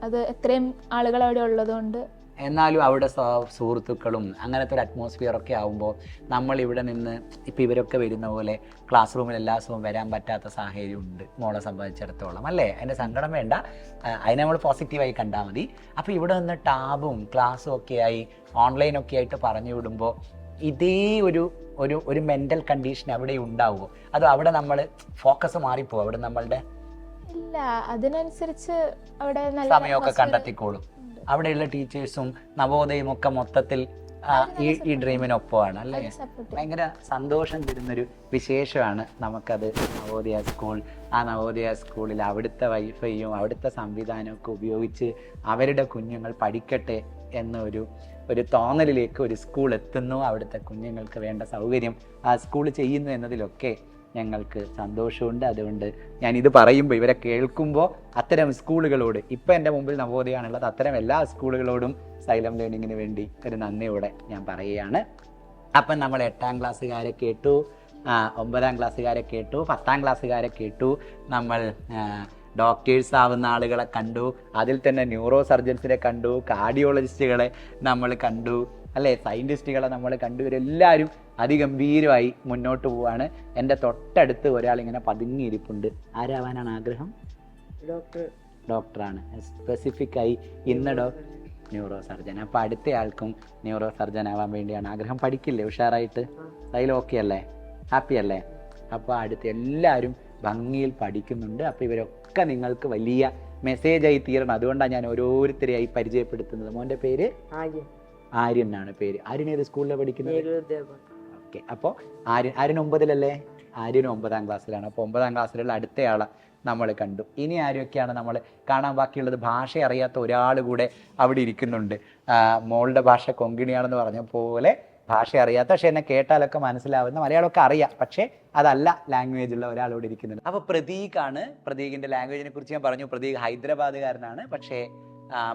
അത് എത്രയും ആളുകൾ അവിടെ ഉള്ളതുകൊണ്ട്. എന്നാലും അവിടെ സുഹൃത്തുക്കളും അങ്ങനത്തെ ഒരു അറ്റ്മോസ്ഫിയറൊക്കെ ആകുമ്പോൾ നമ്മൾ ഇവിടെ നിന്ന് ഇപ്പം ഇവരൊക്കെ വരുന്ന പോലെ ക്ലാസ് റൂമിൽ എല്ലാ ദിവസവും വരാൻ പറ്റാത്ത സാഹചര്യം ഉണ്ട് മോളെ സംബന്ധിച്ചിടത്തോളം അല്ലേ? അതിൻ്റെ സങ്കടം വേണ്ട, അതിനെ നമ്മൾ പോസിറ്റീവായി കണ്ടാൽ മതി. അപ്പോൾ ഇവിടെ നിന്ന് ടാബും ക്ലാസ്സും ഒക്കെ ആയി ഓൺലൈനൊക്കെ ആയിട്ട് പറഞ്ഞു വിടുമ്പോൾ ഇതേ ഒരു മെൻ്റൽ കണ്ടീഷൻ അവിടെ ഉണ്ടാവുമോ? അതോ അവിടെ നമ്മൾ ഫോക്കസ് മാറിപ്പോവും? അവിടെ നമ്മളുടെ ഇല്ല, അതിനനുസരിച്ച് അവിടെ നല്ല സമയമൊക്കെ കണ്ടെത്തിക്കോളും. അവിടെയുള്ള ടീച്ചേഴ്സും നവോദയയും ഒക്കെ മൊത്തത്തിൽ ഈ ഡ്രീമിനൊപ്പമാണ് അല്ലേ? സപ്പോർട്ട് ഭയങ്കര സന്തോഷം തരുന്നൊരു വിശേഷമാണ് നമുക്കത്. നവോദയ സ്കൂൾ, ആ നവോദയ സ്കൂളിൽ അവിടുത്തെ വൈഫൈയും അവിടുത്തെ സംവിധാനമൊക്കെ ഉപയോഗിച്ച് അവരുടെ കുഞ്ഞുങ്ങൾ പഠിക്കട്ടെ എന്നൊരു തോന്നലിലേക്ക് ഒരു സ്കൂൾ എത്തുന്നു. അവിടുത്തെ കുഞ്ഞുങ്ങൾക്ക് വേണ്ട സൗകര്യം ആ സ്കൂൾ ചെയ്യുന്നു എന്നതിലൊക്കെ ഞങ്ങൾക്ക് സന്തോഷമുണ്ട്. അതുകൊണ്ട് ഞാനിത് പറയുമ്പോൾ, ഇവരെ കേൾക്കുമ്പോൾ അത്തരം സ്കൂളുകളോട്, ഇപ്പം എൻ്റെ മുമ്പിൽ നവോദയയാണുള്ളത്, അത്തരം എല്ലാ സ്കൂളുകളോടും സൈലം ലേണിങ്ങിന് വേണ്ടി ഒരു നന്ദിയോടെ ഞാൻ പറയുകയാണ്. അപ്പം നമ്മൾ 8ാം ക്ലാസ്സുകാരെ കേട്ടു, 9ാം ക്ലാസ്സുകാരെ കേട്ടു, 10ാം ക്ലാസ്സുകാരെ കേട്ടു, നമ്മൾ ഡോക്ടേഴ്സ് ആവുന്ന ആളുകളെ കണ്ടു, അതിൽ തന്നെ ന്യൂറോ സർജൻസിനെ കണ്ടു, കാർഡിയോളജിസ്റ്റുകളെ നമ്മൾ കണ്ടു, അല്ലേ, സയൻറ്റിസ്റ്റുകളെ നമ്മൾ കണ്ടു. ഇവരെല്ലാവരും അതിഗംഭീരമായി മുന്നോട്ട് പോവാണ്. എൻ്റെ തൊട്ടടുത്ത് ഒരാളിങ്ങനെ പതുങ്ങിയിരിപ്പുണ്ട്. ആരാവാനാണ് ആഗ്രഹം? ഡോക്ടറാണ്. സ്പെസിഫിക്കായി ഇന്ന് ന്യൂറോ സർജൻ. അപ്പോൾ അടുത്ത ആൾക്കും ന്യൂറോ സർജൻ ആവാൻ വേണ്ടിയാണ് ആഗ്രഹം. പഠിക്കില്ലേ ഉഷാറായിട്ട്? അതിൽ ഓക്കെ അല്ലേ? ഹാപ്പി അല്ലേ? അപ്പോൾ അടുത്ത എല്ലാവരും ഭംഗിയിൽ പഠിക്കുന്നുണ്ട്. അപ്പോൾ ഇവരൊക്കെ നിങ്ങൾക്ക് വലിയ മെസ്സേജായി തീരണം. അതുകൊണ്ടാണ് ഞാൻ ഓരോരുത്തരെയായി പരിചയപ്പെടുത്തുന്നത്. മോൻ്റെ പേര് ആര്യൻ എന്നാണ് പേര്. ആര്യൻ ഏത് സ്കൂളിലാണ് പഠിക്കുന്നത്? ഓക്കെ. അപ്പോൾ ആര്യൻ 9-ലല്ലേ? ആര്യൻ 9ാം ക്ലാസ്സിലാണ്. അപ്പോൾ 9ാം ക്ലാസ്സിലുള്ള അടുത്തയാളെ നമ്മൾ കണ്ടു. ഇനി ആരൊക്കെയാണ് നമ്മൾ കാണാൻ ബാക്കിയുള്ളത്? ഭാഷ അറിയാത്ത ഒരാൾ കൂടെ അവിടെ ഇരിക്കുന്നുണ്ട്. മോളുടെ ഭാഷ കൊങ്കിണിയാണെന്ന് പറഞ്ഞ പോലെ ഭാഷ അറിയാത്ത, പക്ഷെ എന്നെ കേട്ടാലൊക്കെ മനസ്സിലാവുന്ന, മലയാളമൊക്കെ അറിയാം പക്ഷേ അതല്ല ലാംഗ്വേജ് ഉള്ള ഒരാളോട് ഇരിക്കുന്നുണ്ട്. അപ്പോൾ പ്രതീകാണ്. പ്രതീകിൻ്റെ ലാംഗ്വേജിനെ കുറിച്ച് ഞാൻ പറഞ്ഞു. പ്രതീക് ഹൈദരാബാദുകാരനാണ്. പക്ഷേ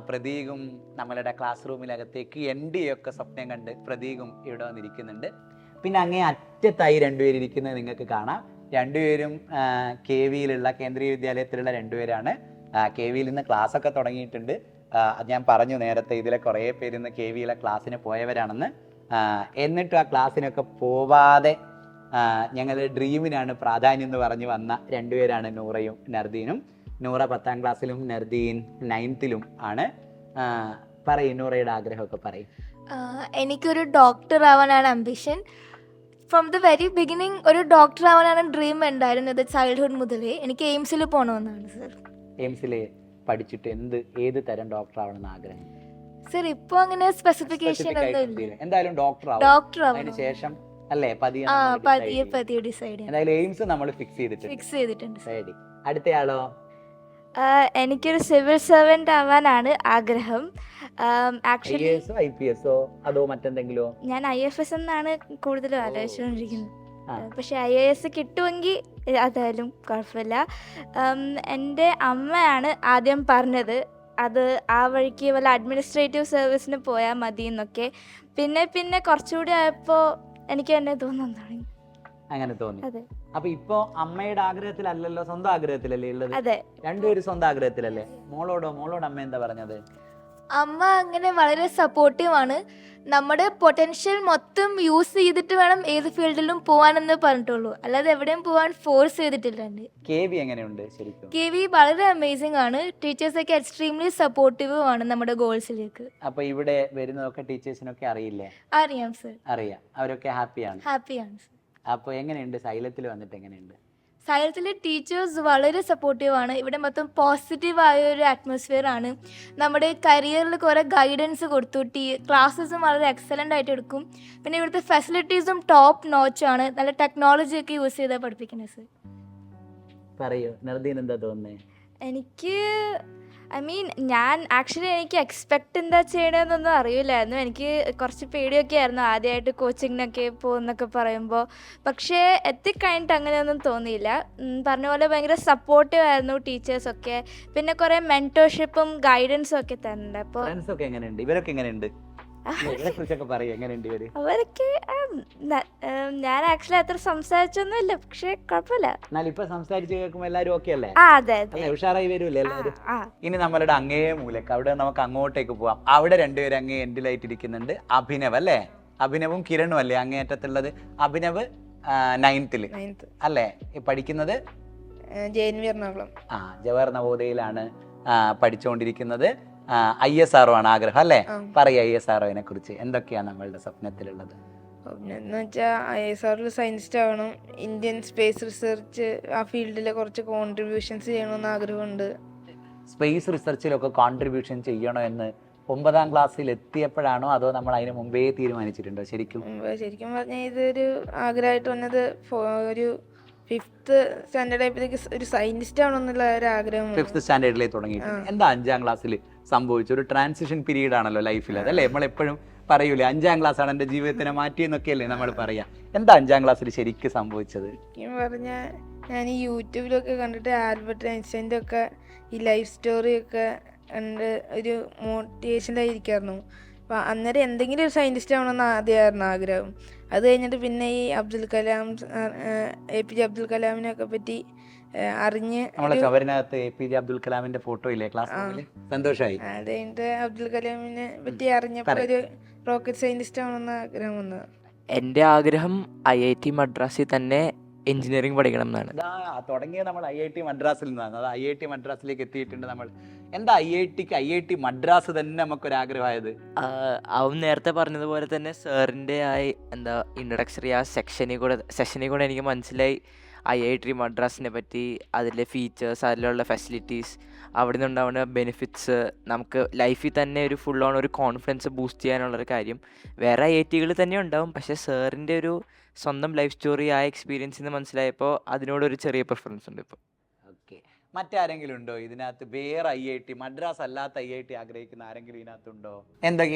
പ്രതീകും നമ്മളുടെ ക്ലാസ് റൂമിനകത്തേക്ക് ഒക്കെ സ്വപ്നം കണ്ട് പ്രതീകും ഇവിടെ വന്നിരിക്കുന്നുണ്ട്. പിന്നെ അങ്ങേ അറ്റത്തായി രണ്ടുപേരും ഇരിക്കുന്നത് നിങ്ങൾക്ക് കാണാം. രണ്ടുപേരും KVയിലുള്ള കേന്ദ്രീയ വിദ്യാലയത്തിലുള്ള രണ്ടുപേരാണ്. KVയിൽ നിന്ന് ക്ലാസ്സൊക്കെ തുടങ്ങിയിട്ടുണ്ട്. ഞാൻ പറഞ്ഞു നേരത്തെ, ഇതിലെ കുറേ പേര് ഇന്ന് KVയിലെ ക്ലാസ്സിന് പോയവരാണെന്ന്. എന്നിട്ടും ആ ക്ലാസ്സിനൊക്കെ പോവാതെ ഞങ്ങളുടെ ഡ്രീമിനാണ് പ്രാധാന്യം എന്ന് പറഞ്ഞ് വന്ന രണ്ടുപേരാണ് നൂറയും നർദീനും. നൂറ 10ാം ക്ലാസ്സിലും നർദീൻ 9th-ലും ആണ്. പറയും നൂറയുടെ ആഗ്രഹമൊക്കെ പറയും. എനിക്കൊരു ഡോക്ടർ ആവാനാണ് ambition. From the very beginning ഒരു ഡോക്ടർ ആവാനാണ് ഡ്രീം ഉണ്ടായിരുന്നത്. ചൈൽഡ്ഹുഡ് മുതലേ എനിക്ക് എയിംസിൽ പോകണമെന്നാണ് സർ. എയിംസിൽ പഠിച്ചിട്ട് ഏത് തരം ഡോക്ടർ ആവണമെന്ന് ആഗ്രഹം? സർ ഇപ്പോൾ അങ്ങനെ സ്പെസിഫിക്കേഷൻ ഒന്നും ഇല്ല. എന്തായാലും ഡോക്ടർ ഡോക്ടർ ആവും. അതിന് ശേഷം അല്ലേ പതിയെ ഡിസൈഡ് എന്തായാലും എയിംസ് നമ്മൾ ഫിക്സ് ചെയ്തിട്ടുണ്ട്. ശരി, അടുത്തയാളോ? എനിക്കൊരു സിവിൽ സർവൻ്റ് ആവാനാണ് ആഗ്രഹം. ആക്ച്വലി IPS അതോ മറ്റെന്തെങ്കിലോ? ഞാൻ IFS എന്നാണ് കൂടുതലും ആലോചിച്ചുകൊണ്ടിരിക്കുന്നത്. പക്ഷെ IAS കിട്ടുമെങ്കിൽ അതായാലും കുഴപ്പമില്ല. എൻ്റെ അമ്മയാണ് ആദ്യം പറഞ്ഞത് അത് ആ വഴിക്ക് വല്ല അഡ്മിനിസ്ട്രേറ്റീവ് സർവീസിന് പോയാൽ മതി എന്നൊക്കെ. പിന്നെ കുറച്ചുകൂടി ആയപ്പോൾ എനിക്ക് തന്നെ തോന്നാൻ തുടങ്ങി. അങ്ങനെ തോന്നി. അതെ. അപ്പൊ ഇപ്പൊ അമ്മയുടെ ആഗ്രഹത്തിലല്ലല്ലോ, സ്വന്തം ആഗ്രഹത്തിലല്ലേ ഉള്ളത്? അതെ, രണ്ടുപേരും സ്വന്തം ആഗ്രഹത്തിലല്ലേ? മോളോട് അമ്മ എന്താ പറഞ്ഞത്? അമ്മ അങ്ങനെ വളരെ സപ്പോർട്ടീവ് ആണ്. നമ്മുടെ പൊട്ടൻഷ്യൽ മൊത്തം യൂസ് ചെയ്തിട്ട് വേണം ഏത് ഫീൽഡിലും പോകാനെന്ന് പറഞ്ഞിട്ടുള്ളൂ, അല്ലാതെ എവിടെയും പോകാൻ ഫോഴ്സ് ചെയ്തിട്ടില്ല. KV എങ്ങനെയുണ്ട് ശരിക്കും? KV വളരെ അമേസിംഗ് ആണ്. ടീച്ചേഴ്സൊക്കെ എക്സ്ട്രീംലി സപ്പോർട്ടീവ് ആണ് നമ്മുടെ ഗോൾസിലേക്ക്. അപ്പൊ ഇവിടെ വരുന്നതൊക്കെ ടീച്ചേഴ്സിനൊക്കെ അറിയില്ലേ? അറിയാം സർ. അറിയാം. അവരൊക്കെ ഹാപ്പിയാണ് സർ. അപ്പൊ എങ്ങനെയുണ്ട് സൈലത്തിൽ വന്നിട്ട്? എങ്ങനെയുണ്ട്? സൈലത്തിലെ ടീച്ചേഴ്സ് വളരെ സപ്പോർട്ടീവ് ആണ്. ഇവിടെ മൊത്തം പോസിറ്റീവായ ഒരു അറ്റ്മോസ്ഫിയർ ആണ്. നമ്മുടെ കരിയറിൽ കുറേ ഗൈഡൻസ് കൊടുത്തു. ക്ലാസ്സസും വളരെ എക്സലൻ്റ് ആയിട്ട് എടുക്കും. പിന്നെ ഇവിടുത്തെ ഫെസിലിറ്റീസും ടോപ്പ് നോച്ച് ആണ്. നല്ല ടെക്നോളജി ഒക്കെ യൂസ് ചെയ്താണ് പഠിപ്പിക്കുന്നത് സർ. പറയൂ നർദീൻ, എന്താ തോന്നുന്നേ? എനിക്ക് എനിക്ക് എക്സ്പെക്റ്റ് എന്താ ചെയ്യണമെന്നൊന്നും അറിയില്ലായിരുന്നു. എനിക്ക് കുറച്ച് പേടിയൊക്കെ ആയിരുന്നു ആദ്യമായിട്ട് കോച്ചിങ്ങിനൊക്കെ പോകുന്നൊക്കെ പറയുമ്പോൾ. പക്ഷേ എത്തിക്കഴിഞ്ഞിട്ട് അങ്ങനെയൊന്നും തോന്നിയില്ല. പറഞ്ഞ പോലെ ഭയങ്കര സപ്പോർട്ടീവ് ആയിരുന്നു ടീച്ചേഴ്സൊക്കെ. പിന്നെ കുറേ മെൻറ്റോർഷിപ്പും ഗൈഡൻസും ഒക്കെ തരുന്നുണ്ട്. അപ്പോൾ ഇവരൊക്കെ എങ്ങനെയുണ്ട്? അവരൊക്കെ ഞാൻ ആക്ച്വലി അത്ര സംസാരിച്ചൊന്നുമില്ല, പക്ഷെ കുഴപ്പമില്ല. അതെ, ഉഷാറായി വരൂല്ലേ എല്ലാവരും? ഇനി നമ്മളുടെ അങ്ങേ മൂലക്ക് അവിടെ നമുക്ക് അങ്ങോട്ടേക്ക് പോവാം. അവിടെ രണ്ടുപേരും അങ്ങേ എൻഡിലായിട്ട് ഇരിക്കുന്നുണ്ട്. അഭിനവ് അല്ലേ? അഭിനവും കിരണും അല്ലേ അങ്ങേയറ്റത്തുള്ളത്? അഭിനവ് 9th അല്ലേ പഠിക്കുന്നത്? ജവഹർ നവോദയയിലാണ് പഠിച്ചുകൊണ്ടിരിക്കുന്നത്. ISRO ആണ് ആഗ്രഹം അല്ലേ? പറയ ISROനെ കുറിച്ച് എന്തൊക്കെയാണ് നമ്മളുടെ സ്വപ്നത്തിലുള്ളത്? എന്ന് വെച്ചാൽ ISRO സയൻറ്റിസ്റ്റ് ആവണം. ഇന്ത്യൻ സ്പേസ് റിസർച്ച് ആ ഫീൽഡിൽ കുറച്ച് കോൺട്രിബ്യൂഷൻസ് ചെയ്യണമെന്ന് ആഗ്രഹമുണ്ട്. സ്പേസ് റിസർച്ചിലൊക്കെ കോൺട്രിബ്യൂഷൻ ചെയ്യണമെന്ന് 9ാം ക്ലാസ്സിൽ എത്തിയപ്പോഴാണോ അതോ നമ്മൾ അതിന് മുമ്പേ തീരുമാനിച്ചിട്ടുണ്ടോ ശരിക്കും? ശരിക്കും പറഞ്ഞാൽ ഇതൊരു ആഗ്രഹമായിട്ട് വന്നത് ഒരു 5th സ്റ്റാൻഡേർഡ് ആയപ്പോഴത്തേക്ക് ഒരു സയന്റിസ്റ്റ് ആവണമെന്നുള്ള ഒരു ആഗ്രഹം. 5th സ്റ്റാൻഡേർഡിലേക്ക് തുടങ്ങിയിട്ടുണ്ട്. എന്താ 5ാം ക്ലാസ്സിൽ സംഭവിച്ച ഒരു ട്രാൻസിഷൻ പീരീഡ് ആണല്ലോ ലൈഫിൽ, അതല്ലേ നമ്മളെപ്പോഴും പറയൂലേ 5ാം ക്ലാസ് ആണ് എൻ്റെ ജീവിതത്തിനെ മാറ്റിയെന്നൊക്കെയല്ലേ നമ്മൾ പറയാ. എന്താ 5ാം ക്ലാസ്സിൽ ശരിക്കും സംഭവിച്ചത്? ശരിക്കും പറഞ്ഞാൽ ഞാൻ ഈ യൂട്യൂബിലൊക്കെ കണ്ടിട്ട് ആൽബർട്ട് ഐൻസ്റ്റൈൻ്റെ ഒക്കെ ഈ ലൈഫ് സ്റ്റോറിയൊക്കെ കണ്ട് ഒരു മോട്ടിവേഷനായിരിക്കായിരുന്നു. അപ്പോൾ അന്നേരം എന്തെങ്കിലും ഒരു സയൻറ്റിസ്റ്റ് ആവണമെന്ന് ആദ്യമായിരുന്നു ആഗ്രഹം. അത് കഴിഞ്ഞിട്ട് പിന്നെ ഈ അബ്ദുൽ കലാം, APJ അബ്ദുൽ കലാമിനെയൊക്കെ പറ്റി അറിഞ്ഞ് നമ്മളെ ചവരിനകത്ത് APJ അബ്ദുൽ കലാമിന്റെ ഫോട്ടോ ഇല്ലേ ക്ലാസ് റൂമിൽ? സന്തോഷമായി. അത് കഴിഞ്ഞിട്ട് അബ്ദുൽ കലാമിനെ പറ്റി അറിഞ്ഞപ്പോൾ ഒരു റോക്കറ്റ് സയൻറ്റിസ്റ്റ് ആവണമെന്ന് ആഗ്രഹം വന്നത്. എൻ്റെ ആഗ്രഹം IIT മദ്രാസിൽ തന്നെ എഞ്ചിനീയറിംഗ് പഠിക്കണം എന്നാണ്. തുടങ്ങിയത് നമ്മൾ IIT മദ്രാസിൽ നിന്നാണ്. അത് IIT മദ്രാസിലേക്ക് എത്തിയിട്ടുണ്ട് നമ്മൾ. എന്താ IIT മദ്രാസ് തന്നെ നമുക്കൊരാഗ്രഹമായത്? അവൻ നേരത്തെ പറഞ്ഞതുപോലെ തന്നെ സാറിൻ്റെ എന്താ ഇൻട്രൊഡക്ടറി സെഷനിൽ കൂടെ എനിക്ക് മനസ്സിലായി IIT മദ്രാസിനെ പറ്റി, അതിലെ ഫീച്ചേഴ്സ്, അതിലുള്ള ഫെസിലിറ്റീസ്, അവിടെ നിന്നുണ്ടാവുന്ന ബെനിഫിറ്റ്സ്, നമുക്ക് ലൈഫിൽ തന്നെ ഒരു ഫുൾ ഓൺ ഒരു കോൺഫിഡൻസ് ബൂസ്റ്റ് ചെയ്യാനുള്ളൊരു കാര്യം. വേറെ IITകൾ തന്നെ ഉണ്ടാവും, പക്ഷേ സാറിൻ്റെ ഒരു സ്വന്തം ലൈഫ് സ്റ്റോറി എക്സ്പീരിയൻസിൽ നിന്ന് മനസ്സിലായപ്പോൾ അതിനോടൊരു ചെറിയ പ്രിഫറൻസ് ഉണ്ട് ഇപ്പോൾ. ഓക്കെ, മറ്റാരെങ്കിലും ഉണ്ടോ ഇതിനകത്ത് വേറെ IIT മദ്രാസ് അല്ലാത്ത IIT ആഗ്രഹിക്കുന്ന ആരെങ്കിലും ഇതിനകത്തുണ്ടോ?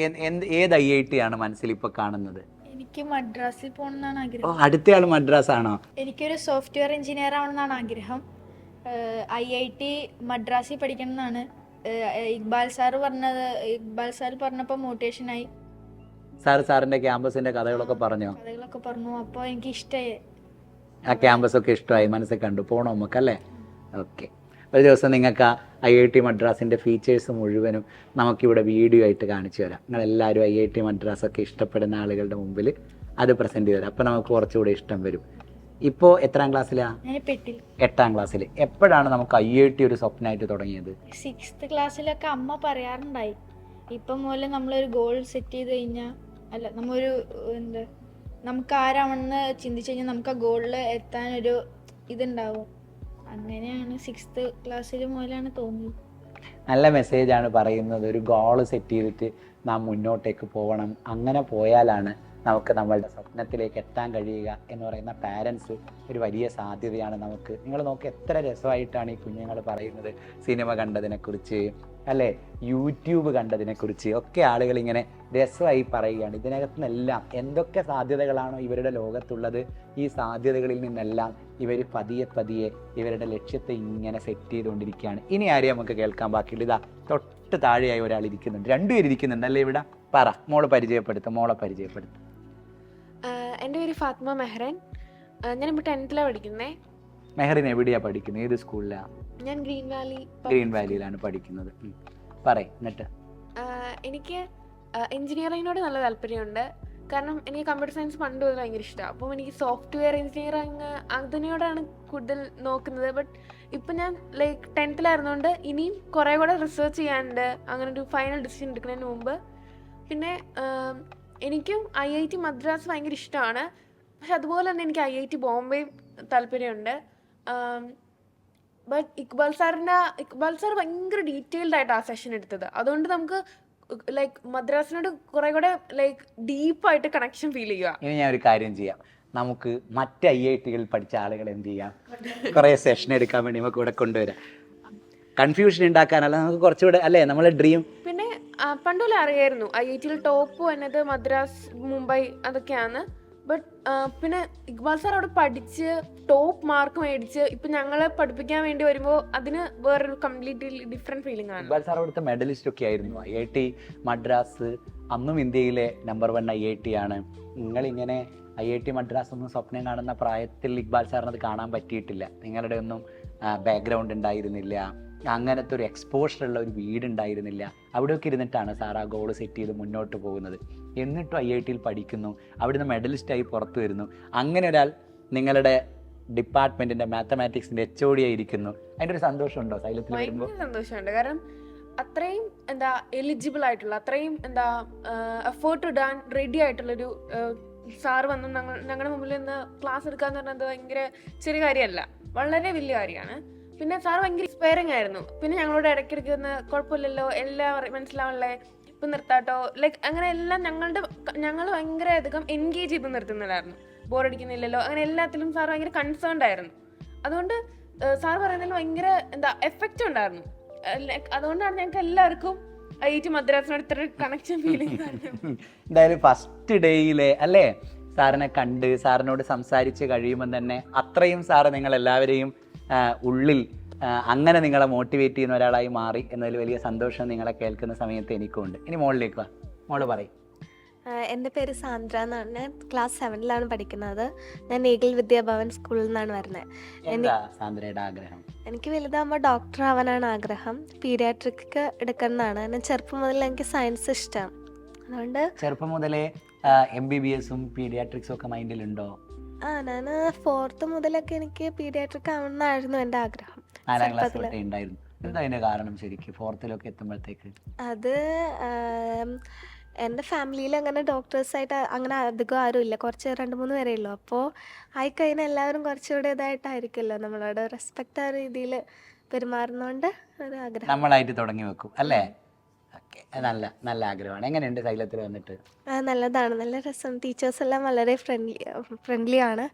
ഏത് IIT ആണ് മനസ്സിൽ ഇപ്പോൾ കാണുന്നത്? എനിക്ക് മദ്രാസിൽ പോകണമെന്നാണ് ആഗ്രഹം. അടുത്തയാൾ മദ്രാസ് ആണോ? എനിക്കൊരു സോഫ്റ്റ്വെയർ എഞ്ചിനീയർ ആവണമെന്നാണ് ആഗ്രഹം. IIT മദ്രാസിൽ പഠിക്കണം എന്നാണ് ഇക്ബാൽ സാർ പറഞ്ഞപ്പോൾ മോട്ടിവേഷനായി. സാറിന്റെ ക്യാമ്പസിന്റെ കഥകളൊക്കെ പറഞ്ഞു. അപ്പോൾ എനിക്ക് ഇഷ്ടമായി. ആ ക്യാമ്പസ് ഒക്കെ ഇഷ്ടമായി, മനസ്സിൽ കണ്ടു, പോകണം നമുക്കല്ലേ? ഓക്കെ, ഒരു ദിവസം നിങ്ങൾക്ക് IIT മദ്രാസിൻ്റെ ഫീച്ചേഴ്സ് മുഴുവനും നമുക്കിവിടെ വീഡിയോ ആയിട്ട് കാണിച്ചു തരാം. നിങ്ങളെല്ലാവരും IIT മദ്രാസൊക്കെ ഇഷ്ടപ്പെടുന്ന ആളുകളുടെ മുമ്പിൽ അത് പ്രസൻറ്റ് ചെയ്തു തരാം. അപ്പോൾ നമുക്ക് കുറച്ചുകൂടെ ഇഷ്ടം വരും. ഇപ്പോൾ എത്രാം ക്ലാസ്സിലാണ്? 8ാം ക്ലാസ്സിൽ. എപ്പോഴാണ് നമുക്ക് IIT ഒരു സ്വപ്നമായിട്ട് തുടങ്ങിയത്? 6th ക്ലാസ്സിലൊക്കെ അമ്മ പറയാറുണ്ടായി, ഇപ്പം മുതൽ നമ്മളൊരു ഗോൾ സെറ്റ് ചെയ്ത് കഴിഞ്ഞാൽ, അല്ല നമ്മൊരു നമുക്ക് ആരാണെന്ന് ചിന്തിച്ചു കഴിഞ്ഞാൽ നമുക്ക് ആ ഗോളിൽ എത്താനൊരു ഇതുണ്ടാവും. അങ്ങനെയാണ് 6th ക്ലാസ്സിൽ മുതലാണ് തോന്നിയത്. നല്ല മെസ്സേജാണ് പറയുന്നത്. ഒരു ഗോൾ സെറ്റ് ചെയ്തിട്ട് നാം മുന്നോട്ടേക്ക് പോകണം. അങ്ങനെ പോയാലാണ് നമുക്ക് നമ്മളുടെ സ്വപ്നത്തിലേക്ക് എത്താൻ കഴിയുക എന്ന് പറയുന്ന പാരൻസ് ഒരു വലിയ സാധ്യതയാണ് നമുക്ക്. നിങ്ങൾ നോക്കി എത്ര രസമായിട്ടാണ് ഈ കുഞ്ഞുങ്ങൾ പറയുന്നത്. സിനിമ കണ്ടതിനെക്കുറിച്ച്, അല്ലേ, യൂട്യൂബ് കണ്ടതിനെക്കുറിച്ച് ഒക്കെ ആളുകൾ ഇങ്ങനെ രസമായി പറയുകയാണ്. ഇതിനകത്ത് നിന്നെല്ലാം എന്തൊക്കെ സാധ്യതകളാണോ ഇവരുടെ ലോകത്തുള്ളത്, ഈ സാധ്യതകളിൽ നിന്നെല്ലാം ഇവർ പതിയെ ഇവരുടെ ലക്ഷ്യത്തെ ഇങ്ങനെ സെറ്റ് ചെയ്തുകൊണ്ടിരിക്കുകയാണ്. ഇനി ആരെയും നമുക്ക് കേൾക്കാൻ ബാക്കിയുള്ളൂ. ഇതാ തൊട്ട് താഴെയായി ഒരാൾ ഇരിക്കുന്നുണ്ട്, രണ്ടുപേർ ഇരിക്കുന്നുണ്ട് അല്ലേ ഇവിടെ? പറ, മോളെ പരിചയപ്പെടുത്തും. എൻ്റെ പേര് ഫാത്തിമ മെഹ്റൻ. ഞാനിപ്പോൾ 10th പഠിക്കുന്നത്. മെഹറിൻ എവിടെയാണ് പഠിക്കുന്നത്? ഏത് സ്കൂളിലാണ്? ഞാൻ ഗ്രീൻ വാലിയിലാണ് പഠിക്കുന്നത്. പറയ് എന്നിട്ട്. എനിക്ക് എഞ്ചിനീയറിങ്ങിനോട് നല്ല താല്പര്യമുണ്ട്. കാരണം എനിക്ക് കമ്പ്യൂട്ടർ സയൻസ് പണ്ട് മുതൽ ഭയങ്കര ഇഷ്ടമാണ്. അപ്പം എനിക്ക് സോഫ്റ്റ്വെയർ എഞ്ചിനീയറിങ് അതിനോടാണ് കൂടുതൽ നോക്കുന്നത്. ബട്ട് ഇപ്പം ഞാൻ 10th ആയിരുന്നുകൊണ്ട് ഇനിയും കുറേ കൂടെ റിസർച്ച് ചെയ്യാനുണ്ട്, അങ്ങനെ ഒരു ഫൈനൽ ഡിസിഷൻ എടുക്കുന്നതിന് മുമ്പ്. പിന്നെ എനിക്കും IIT മദ്രാസ് ഭയങ്കര ഇഷ്ടമാണ്. പക്ഷെ അതുപോലെ തന്നെ എനിക്ക് IIT ബോംബെയും താല്പര്യമുണ്ട്. ബട്ട് ഇക്ബാൽ സാർ ഭയങ്കര ഡീറ്റെയിൽഡ് ആയിട്ട് ആ സെഷൻ എടുത്തത്. അതുകൊണ്ട് നമുക്ക് മദ്രാസിനോട് കുറെ കൂടെ ഡീപ്പായിട്ട് കണക്ഷൻ ഫീൽ ചെയ്യുക. ഇനി ഞാൻ ഒരു കാര്യം ചെയ്യാം, നമുക്ക് മറ്റ് IITകളിൽ പഠിച്ച ആളുകൾ എന്ത് ചെയ്യാം, കുറേ സെഷൻ എടുക്കാൻ വേണ്ടി നമുക്ക് ഇവിടെ കൊണ്ടുവരാം. കൺഫ്യൂഷൻ ഉണ്ടാക്കാനല്ല, നമുക്ക് കുറച്ചുകൂടെ അല്ലേ നമ്മളെ ഡ്രീം. പിന്നെ പണ്ടുപോലെ അറിയായിരുന്നു IITയിൽ ടോപ്പ് വന്നത് മദ്രാസ്, മുംബൈ അതൊക്കെയാണ്. ബട്ട് പിന്നെ ഇക്ബാൽ സാർ അവിടെ പഠിച്ച് ടോപ്പ് മാർക്ക് മേടിച്ച് ഇപ്പം ഞങ്ങളെ പഠിപ്പിക്കാൻ വേണ്ടി വരുമ്പോൾ അതിന് വേറൊരു കംപ്ലീറ്റ്ലി ഡിഫറെൻറ്റ് ഫീലിംഗ് ആണ്. ഇക്ബാൽ സാർ അവിടുത്തെ മെഡലിസ്റ്റ് ഒക്കെ ആയിരുന്നു. IIT മദ്രാസ് അന്നും ഇന്ത്യയിലെ നമ്പർ 1 IIT ആണ്. നിങ്ങളിങ്ങനെ IIT മദ്രാസ് ഒന്നും സ്വപ്നം കാണുന്ന പ്രായത്തിൽ ഇക്ബാൽ സാറിനത് കാണാൻ പറ്റിയിട്ടില്ല. നിങ്ങളുടെ ഒന്നും ബാക്ക്ഗ്രൗണ്ട് ഉണ്ടായിരുന്നില്ല, അങ്ങനത്തെ ഒരു എക്സ്പോഷറുള്ള ഒരു വീടുണ്ടായിരുന്നില്ല. അവിടെയൊക്കെ ഇരുന്നിട്ടാണ് സാർ ആ ഗോൾ സെറ്റ് ചെയ്ത് മുന്നോട്ട് പോകുന്നത്. എന്നിട്ടും IITയിൽ പഠിക്കുന്നു, അവിടുന്ന് മെഡലിസ്റ്റായി പുറത്തു വരുന്നു. അങ്ങനെ ഒരാൾ നിങ്ങളുടെ ഡിപ്പാർട്ട്മെന്റിന്റെ മാത്തമാറ്റിക്സിന്റെ HOD ആയിരിക്കുന്നു. അതിൻ്റെ ഒരു സന്തോഷമുണ്ടോ സൈലത്തിൽ വരുമ്പോൾ? സന്തോഷമുണ്ട്. കാരണം അത്രയും എലിജിബിൾ ആയിട്ടുള്ള, അത്രയും എഫേർട്ട് ഇടാൻ റെഡി ആയിട്ടുള്ളൊരു സാറ് വന്ന് ഞങ്ങളുടെ മുമ്പിൽ നിന്ന് ക്ലാസ് എടുക്കാന്ന് പറഞ്ഞത് ഭയങ്കര ചെറിയ കാര്യമല്ല, വളരെ വലിയ കാര്യമാണ്. പിന്നെ സാർ ഭയങ്കര ഇൻസ്പയറിംഗ് ആയിരുന്നു. പിന്നെ ഞങ്ങളോട് ഇടയ്ക്കിടയ്ക്ക് ഒന്ന് കുഴപ്പമില്ലല്ലോ, എല്ലാം മനസ്സിലാവണല്ലേ, ഇപ്പം നിർത്താട്ടോ ലൈക്ക് അങ്ങനെ എല്ലാം ഞങ്ങൾ ഭയങ്കര അധികം എൻഗേജ് ചെയ്ത് നിർത്തുന്നതായിരുന്നു. ബോറടിക്കുന്നില്ലല്ലോ അങ്ങനെ എല്ലാത്തിലും സാർ ഭയങ്കര കൺസേൺഡ് ആയിരുന്നു. അതുകൊണ്ട് സാർ പറയുന്നതിൽ ഭയങ്കര എഫക്റ്റ് ഉണ്ടായിരുന്നു. അതുകൊണ്ടാണ് ഞങ്ങൾക്ക് എല്ലാവർക്കും IIT മദ്രാസിനോട് ഇത്ര കണക്ഷൻ ഫീൽ ചെയ്യുന്നത്. എന്തായാലും ഫസ്റ്റ് ഡേയിലെ അല്ലേ സാറിനെ കണ്ട് സാറിനോട് സംസാരിച്ച് കഴിയുമ്പോൾ തന്നെ അത്രയും സാറ് നിങ്ങൾ എല്ലാവരെയും ഉള്ളിൽ അങ്ങനെ നിങ്ങളെ മോട്ടിവേറ്റ് ചെയ്യുന്ന ഒരാളായി മാറി എന്നതിൽ വലിയ സന്തോഷം നിങ്ങളെ കേൾക്കുന്ന സമയത്ത് എനിക്കുണ്ട്. ഇനി മോളിലേക്ക് വാ, മോള് പറയും. എൻ്റെ പേര് സാന്ദ്ര എന്നാണ്. ഞാൻ ക്ലാസ് 7ലാണ് പഠിക്കുന്നത്. ഞാൻ ഈഗിൾ വിദ്യാഭവൻ സ്കൂളിൽ നിന്നാണ് വരുന്നത്. എന്താ സാന്ദ്രയുടെ ആഗ്രഹം? എനിക്ക് വലുതാകുമ്പോൾ ഡോക്ടർ ആവാനാണ് ആഗ്രഹം. പീഡിയാട്രിക് എടുക്കുന്നതാണ്. ഞാൻ ചെറുപ്പം മുതൽ എനിക്ക് സയൻസ് ഇഷ്ടമാണ്. അതുകൊണ്ട് ചെറുപ്പം മുതലേ MBBS-ഉം പീഡിയാട്രിക്സും ഒക്കെ മൈൻഡിലുണ്ടോ? ഞാൻ 4th മുതലൊക്കെ എനിക്ക് പീഡിയാട്രിക് ആവണമെന്നായിരുന്നു എൻ്റെ ആഗ്രഹം. 4ാം ക്ലാസ് തൊട്ടേ ഉണ്ടായിരുന്നു. എന്താ അതിന്റെ കാരണം ശരിക്കും 4th എത്തുമ്പോഴത്തേക്ക്? അത് എൻ്റെ ഫാമിലിയിൽ അങ്ങനെ ഡോക്ടേഴ്സായിട്ട് അങ്ങനെ അധികം ആരും ഇല്ല. കുറച്ച് 2-3 പേരേ ഉള്ളൂ. അപ്പോൾ ആയിക്കഴിഞ്ഞാൽ എല്ലാവരും കുറച്ചുകൂടെ ഇതായിട്ടായിരിക്കുമല്ലോ നമ്മളോട് റെസ്പെക്റ്റ് ആ രീതിയിൽ പെരുമാറുന്നതുകൊണ്ട് ഒരു ആഗ്രഹം നമ്മളായിട്ട് തുടങ്ങി വെക്കും അല്ലേ? ഓക്കെ, നല്ല ആഗ്രഹമാണ്. എങ്ങനെയുണ്ട് സൈലത്തിൽ വന്നിട്ട്? നല്ലതാണ്, നല്ല രസം. ടീച്ചേഴ്സ് എല്ലാം വളരെ ഫ്രണ്ട്ലി ആണ്.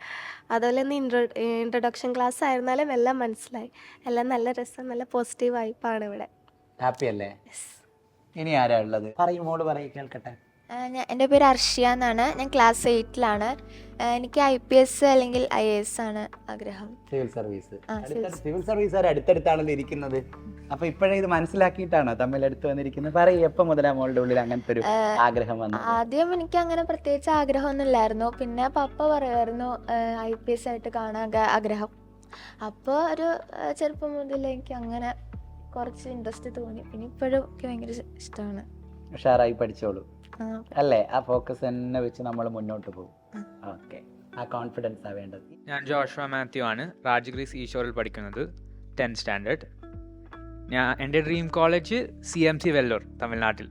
അതുപോലെ തന്നെ ഇൻട്രൊഡക്ഷൻ ക്ലാസ് ആയിരുന്നാലും എല്ലാം മനസ്സിലായി. എല്ലാം നല്ല രസം, നല്ല പോസിറ്റീവ് വൈബാണ് ഇവിടെ. ഹാപ്പി അല്ലേ? ഇനി ആരാ ഉള്ളത്? പറയും മോള് പറയും, കേൾക്കട്ടെ. എൻ്റെ പേര് അർഷ്യ എന്നാണ്. ഞാൻ ക്ലാസ് 8ലാണ്. എനിക്ക് IPS അല്ലെങ്കിൽ IAS ആണ് ആഗ്രഹം. Civil service. സിവിൽ സർവീസുകാർ അടുത്തടുത്താണല്ലോ ഇരിക്കുന്നത്. അപ്പൊ ഇപ്പോഴേ ഇത് മനസ്സിലാക്കിയിട്ടാണോ തമ്മിൽ അടുത്ത് വന്നിരിക്കുന്നത്? പറയും, എപ്പോൾ മുതലാ മോളുടെ ഉള്ളിൽ അങ്ങനത്തെ ഒരു ആഗ്രഹം വന്നത്? ആദ്യം എനിക്ക് അങ്ങനെ പ്രത്യേകിച്ച് ആഗ്രഹമൊന്നും ഇല്ലായിരുന്നു. പിന്നെ പപ്പ പറയുമായിരുന്നു IPS ആയിട്ട് കാണാൻ ആഗ്രഹം. അപ്പോൾ ഒരു ചെറുപ്പം മുതൽ എനിക്ക് അങ്ങനെ കുറച്ച് ഇൻട്രസ്റ്റ് തോന്നി. പിന്നെ ഇപ്പോഴും എനിക്ക് ഭയങ്കര ഇഷ്ടമാണ്. ഉഷാറായി പഠിച്ചോളൂ അല്ലേ? ആ ഫോക്കസ് തന്നെ വെച്ച് നമ്മൾ മുന്നോട്ട് പോകും. ഓക്കെ, ആ കോൺഫിഡൻസ് ആ വേണ്ടത്. ഞാൻ ജോഷുവ മാത്യു ആണ്. രാജഗിരീസ് ഈശ്വറിൽ പഠിക്കുന്നത് 10th സ്റ്റാൻഡേർഡ്. എൻ്റെ ഡ്രീം കോളേജ് CMC വെല്ലൂർ, തമിഴ്നാട്ടിൽ.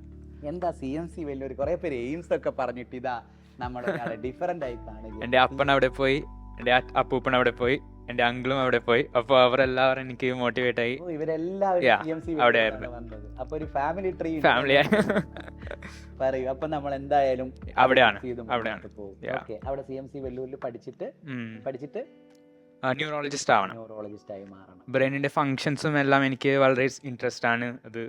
എന്താ CMC വെല്ലൂർ? കുറെ പേര് എയിംസ് ഒക്കെ പറഞ്ഞിട്ട് ഇതാ നമ്മുടെ ഡിഫറെന്റ് ആയി കാണുക. എൻ്റെ അപ്പൻ അവിടെ പോയി, എൻ്റെ അപ്പൂപ്പൻ അവിടെ പോയി, എൻ്റെ അങ്കിളും അവിടെ പോയി. അപ്പോൾ അവരെല്ലാവരും എനിക്ക് മോട്ടിവേറ്റ് ആയി. ഇവരെല്ലാവരും അവിടെയായിരുന്നു. അപ്പൊ ഒരു ഫാമിലി ട്രീ ഫാമിലി പറയൂ. അപ്പൊ നമ്മൾ എന്തായാലും അവിടെയാണ്. അവിടെ CMC വെല്ലൂരിൽ പഠിച്ചിട്ട് ന്യൂറോളജിസ്റ്റ് ആവണം. ന്യൂറോളജിസ്റ്റ് ആയി മാറണം. ബ്രെയിനിന്റെ ഫങ്ഷൻസും എല്ലാം എനിക്ക് വളരെ ഇൻട്രസ്റ്റ് ആണ്. അത്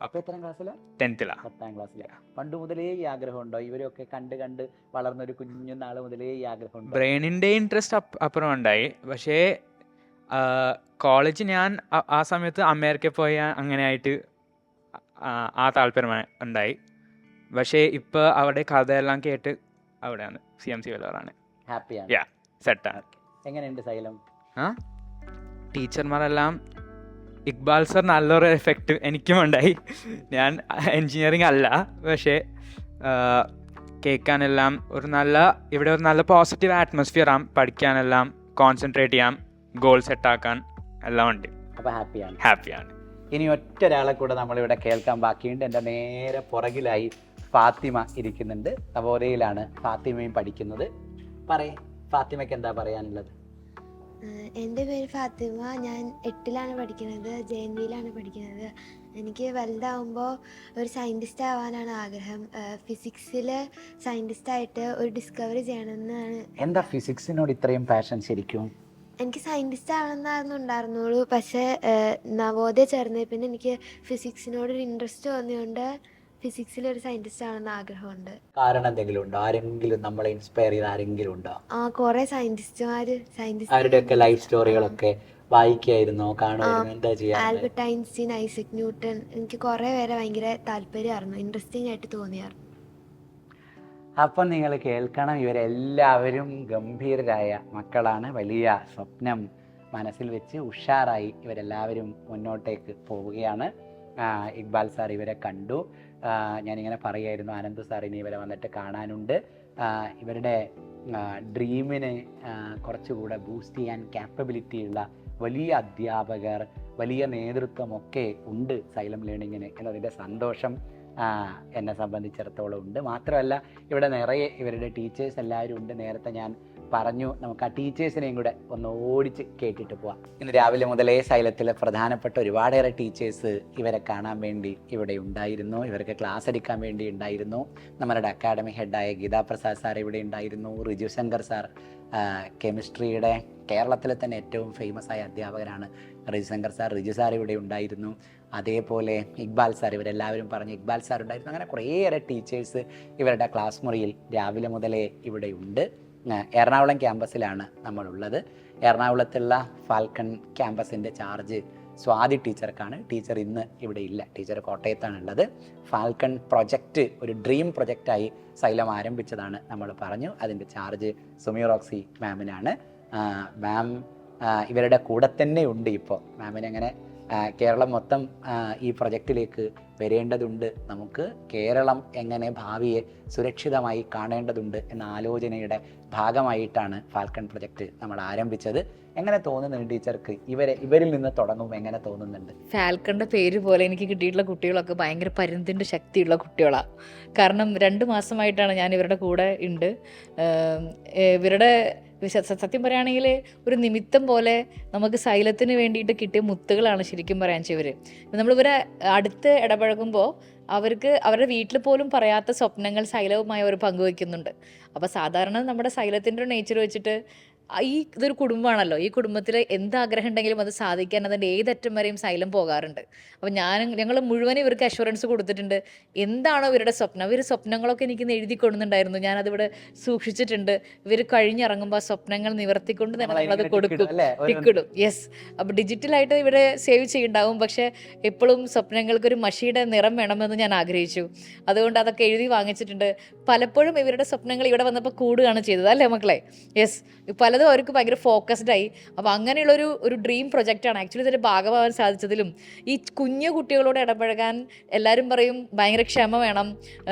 അപ്പൊ എത്രാം ക്ലാസ്സിലാ? 10th 10ാം ക്ലാസ്സിലാ. പണ്ട് മുതലേ ഈ ആഗ്രഹമുണ്ടോ? ഇവരൊക്കെ കണ്ട് വളർന്നൊരു കുഞ്ഞുനാള് മുതലേ ഈ ആഗ്രഹമുണ്ടോ? ബ്രെയിനിന്റെ ഇൻട്രസ്റ്റ് അപ്പുറം ഉണ്ടായി. പക്ഷേ കോളേജ് ഞാൻ ആ സമയത്ത് അമേരിക്കയിൽ പോയി അങ്ങനെ ആയിട്ട് ആ താല്പര്യം ഉണ്ടായി. പക്ഷേ ഇപ്പോൾ അവിടെ കഥയെല്ലാം കേട്ട് അവിടെയാണ് CMC വെല്ലൂറാണ്. ഹാപ്പിയാണ്, സെറ്റാണ്. എങ്ങനെയുണ്ട് സൈലം? ടീച്ചർമാരെല്ലാം ഇക്ബാൽ സർ നല്ലൊരു എഫക്റ്റ് എനിക്കും ഉണ്ടായി. ഞാൻ എൻജിനീയറിംഗ് അല്ല, പക്ഷേ കേൾക്കാനെല്ലാം ഇവിടെ ഒരു നല്ല പോസിറ്റീവ് അറ്റ്മോസ്ഫിയർ ആണ്. പഠിക്കാനെല്ലാം കോൺസെൻട്രേറ്റ് ചെയ്യാം, ഗോൾ സെറ്റാക്കാൻ എല്ലാം ഉണ്ട്. അപ്പോൾ ഹാപ്പിയാണ്. ഇനി ഒറ്റൊരാളെ കൂടെ നമ്മളിവിടെ കേൾക്കാൻ ബാക്കിയുണ്ട്. എൻ്റെ നേരെ പുറകിലായി ഫാത്തിമ ഇരിക്കുന്നുണ്ട്. നവോദയയിലാണ് ഫാത്തിമയും പഠിക്കുന്നത്. ഫാത്തിമയ്ക്ക് എന്താ പറയാനുള്ളത്? എൻ്റെ പേര് ഫാത്തിമ. ഞാൻ 8ലാണ് പഠിക്കുന്നത്. JNVയിലാണ് പഠിക്കുന്നത്. എനിക്ക് വലുതാവുമ്പോൾ ഒരു സയൻറ്റിസ്റ്റ് ആവാനാണ് ആഗ്രഹം. ഫിസിക്സിൽ സയൻറ്റിസ്റ്റായിട്ട് ഒരു ഡിസ്കവറി ചെയ്യണമെന്നാണ്. എന്താ ഫിസിക്സിനോട് ഇത്രയും പാഷൻ ശരിക്കും? എനിക്ക് സയൻറ്റിസ്റ്റ് ആവണമെന്നായിരുന്നു ഉണ്ടായിരുന്നുള്ളൂ. പക്ഷേ നവോദയ ചേർന്നതിൽ പിന്നെ എനിക്ക് ഫിസിക്സിനോടൊരു ഇൻട്രസ്റ്റ് തോന്നിയുകൊണ്ട് ഫിസിക്സിലൊരു സയൻറ്റിസ്റ്റ് ആവണമെന്ന് ആഗ്രഹമുണ്ട്. കാരണം എന്തെങ്കിലും ഉണ്ടോ? ആരെങ്കിലും നമ്മളെ ഇൻസ്പയർ ചെയ്ത ആരെങ്കിലും ഉണ്ടോ? കുറേ സയൻറ്റിസ്റ്റുമാർ അവരുടെയൊക്കെ ലൈഫ് സ്റ്റോറികളൊക്കെ വായിക്കായിരുന്നോ, കാണുമായിരുന്നോ? എന്താ ചെയ്യാ? ആൽബർട്ട് ഐൻസ്റ്റീൻ, ഐസക് ന്യൂട്ടൺ, എനിക്ക് കുറേ പേരെ ഭയങ്കര താല്പര്യമായിരുന്നു, ഇൻട്രസ്റ്റിംഗ് ആയിട്ട് തോന്നിയായിരുന്നു. അപ്പം നിങ്ങൾ കേൾക്കണം, ഇവരെല്ലാവരും ഗംഭീരരായ മക്കളാണ്. വലിയ സ്വപ്നം മനസ്സിൽ വെച്ച് ഉഷാറായി ഇവരെല്ലാവരും മുന്നോട്ടേക്ക് പോവുകയാണ്. ഇക്ബാൽ സാർ ഇവരെ കണ്ടു. ഞാനിങ്ങനെ പറയായിരുന്നു, ആനന്ദ് സാർ ഇനി ഇവരെ വന്നിട്ട് കാണാനുണ്ട്. ഇവരുടെ ഡ്രീമിനെ കുറച്ചുകൂടെ ബൂസ്റ്റ് ചെയ്യാൻ ക്യാപ്പബിലിറ്റിയുള്ള വലിയ അധ്യാപകർ, വലിയ നേതൃത്വമൊക്കെ ഉണ്ട് സൈലം ലേണിങ്ങിന് എന്നതിൻ്റെ സന്തോഷം എന്നെ സംബന്ധിച്ചിടത്തോളം ഉണ്ട്. മാത്രമല്ല ഇവിടെ നിറയെ ഇവരുടെ ടീച്ചേഴ്സ് എല്ലാവരും ഉണ്ട്. നേരത്തെ ഞാൻ പറഞ്ഞു. നമുക്ക് ആ ടീച്ചേഴ്സിനെയും കൂടെ ഒന്ന് ഓടിച്ച് കേട്ടിട്ട് പോവാം. ഇന്ന് രാവിലെ മുതലേ സൈലത്തിലെ പ്രധാനപ്പെട്ട ഒരുപാടേറെ ടീച്ചേഴ്സ് ഇവരെ കാണാൻ വേണ്ടി ഇവിടെ ഉണ്ടായിരുന്നു, ഇവർക്ക് ക്ലാസ് എടുക്കാൻ വേണ്ടി ഉണ്ടായിരുന്നു. നമ്മുടെ അക്കാഡമി ഹെഡായ ഗീതാ പ്രസാദ് സാർ ഇവിടെ ഉണ്ടായിരുന്നു. റിജു ശങ്കർ സാർ, കെമിസ്ട്രിയുടെ കേരളത്തിലെ തന്നെ ഏറ്റവും ഫേമസ് ആയ അധ്യാപകരാണ് റിജു ശങ്കർ സാർ. റിജു സാർ ഇവിടെ ഉണ്ടായിരുന്നു. അതേപോലെ ഇക്ബാൽ സാർ, ഇവരെല്ലാവരും പറഞ്ഞ് ഇക്ബാൽ സാർ ഉണ്ടായിരുന്നു. അങ്ങനെ കുറേയേറെ ടീച്ചേഴ്സ് ഇവരുടെ ക്ലാസ് മുറിയിൽ രാവിലെ മുതലേ ഇവിടെ ഉണ്ട്. എറണാകുളം ക്യാമ്പസിലാണ് നമ്മളുള്ളത്. എറണാകുളത്തുള്ള ഫാൽക്കൺ ക്യാമ്പസിൻ്റെ ചാർജ് സ്വാതി ടീച്ചർക്കാണ്. ടീച്ചർ ഇന്ന് ഇവിടെ ഇല്ല, ടീച്ചർ കോട്ടയത്താണുള്ളത്. ഫാൽക്കൺ പ്രൊജക്റ്റ് ഒരു ഡ്രീം പ്രൊജക്റ്റായി സൈലം ആരംഭിച്ചതാണ് നമ്മൾ പറഞ്ഞു. അതിൻ്റെ ചാർജ് സുമി റോക്സി മാമിനാണ്. മാം ഇവരുടെ കൂടെ തന്നെ ഉണ്ട്. ഇപ്പോൾ മാമിന് അങ്ങനെ കേരളം മൊത്തം ഈ പ്രൊജക്റ്റിലേക്ക് വരേണ്ടതുണ്ട്. നമുക്ക് കേരളം എങ്ങനെ ഭാവിയെ സുരക്ഷിതമായി കാണേണ്ടതുണ്ട് എന്ന ആലോചനയുടെ ഭാഗമായിട്ടാണ് ഫാൽക്കൺ പ്രൊജക്റ്റ് നമ്മൾ ആരംഭിച്ചത്. എങ്ങനെ തോന്നുന്നുണ്ട് ടീച്ചർക്ക്? ഇവരിൽ നിന്ന് തുടങ്ങുമ്പോൾ എങ്ങനെ തോന്നുന്നുണ്ട്? ഫാൽക്കണിൻ്റെ പേര് പോലെ എനിക്ക് കിട്ടിയിട്ടുള്ള കുട്ടികളൊക്കെ ഭയങ്കര പരുന്തിൻ്റെ ശക്തിയുള്ള കുട്ടികളാണ്. കാരണം 2 മാസമായിട്ടാണ് ഞാൻ ഇവരുടെ കൂടെ ഉണ്ട്. ഇവരുടെ സത്യം പറയുകയാണെങ്കിൽ ഒരു നിമിത്തം പോലെ നമുക്ക് സൈലത്തിന് വേണ്ടിയിട്ട് കിട്ടിയ മുത്തുകളാണ് ശരിക്കും പറയാൻ ഇവർ. നമ്മളിവരെ അടുത്ത് ഇടപഴകുമ്പോൾ അവർക്ക് അവരുടെ വീട്ടിൽ പോലും പറയാത്ത സ്വപ്നങ്ങൾ സൈലവുമായി അവർ പങ്കുവയ്ക്കുന്നുണ്ട്. അപ്പോൾ സാധാരണ നമ്മുടെ സൈലത്തിൻ്റെ ഒരു നേച്ചർ വെച്ചിട്ട് ഇതൊരു കുടുംബമാണല്ലോ, ഈ കുടുംബത്തിൽ എന്താഗ്രഹം ഉണ്ടെങ്കിലും അത് സാധിക്കാൻ അതിൻ്റെ ഏതറ്റം വരെയും സൈലം പോകാറുണ്ട്. അപ്പോൾ ഞങ്ങൾ മുഴുവൻ ഇവർക്ക് അഷുറൻസ് കൊടുത്തിട്ടുണ്ട്. എന്താണോ ഇവരുടെ സ്വപ്നം, ഇവർ സ്വപ്നങ്ങളൊക്കെ എനിക്കിന്ന് എഴുതി കൊടുക്കുന്നുണ്ടായിരുന്നു, ഞാനതിവിടെ സൂക്ഷിച്ചിട്ടുണ്ട്. ഇവർ കഴിഞ്ഞിറങ്ങുമ്പോൾ ആ സ്വപ്നങ്ങൾ നിവർത്തിക്കൊണ്ട് തന്നെ നമ്മളത് കൊടുക്കും, ടിക്കിടും. യെസ്, അപ്പോൾ ഡിജിറ്റലായിട്ട് ഇവിടെ സേവ് ചെയ്യുന്നുണ്ടാവും. പക്ഷേ എപ്പോഴും സ്വപ്നങ്ങൾക്കൊരു മഷിയുടെ നിറം വേണമെന്ന് ഞാൻ ആഗ്രഹിച്ചു. അതുകൊണ്ട് അതൊക്കെ എഴുതി വാങ്ങിച്ചിട്ടുണ്ട്. പലപ്പോഴും ഇവരുടെ സ്വപ്നങ്ങൾ ഇവിടെ വന്നപ്പോൾ കൂടുകയാണ് ചെയ്തത്, അല്ലേ മക്കളെ? യെസ്, പലതും അവർക്ക് ഭയങ്കര ഫോക്കസ്ഡായി. അപ്പോൾ അങ്ങനെയുള്ളൊരു ഡ്രീം പ്രൊജക്റ്റാണ് ആക്ച്വലി ഇതിൻ്റെ ഭാഗമാകാൻ സാധിച്ചതിലും. ഈ കുഞ്ഞു കുട്ടികളോട് ഇടപഴകാൻ എല്ലാവരും പറയും ഭയങ്കര ക്ഷമ വേണം,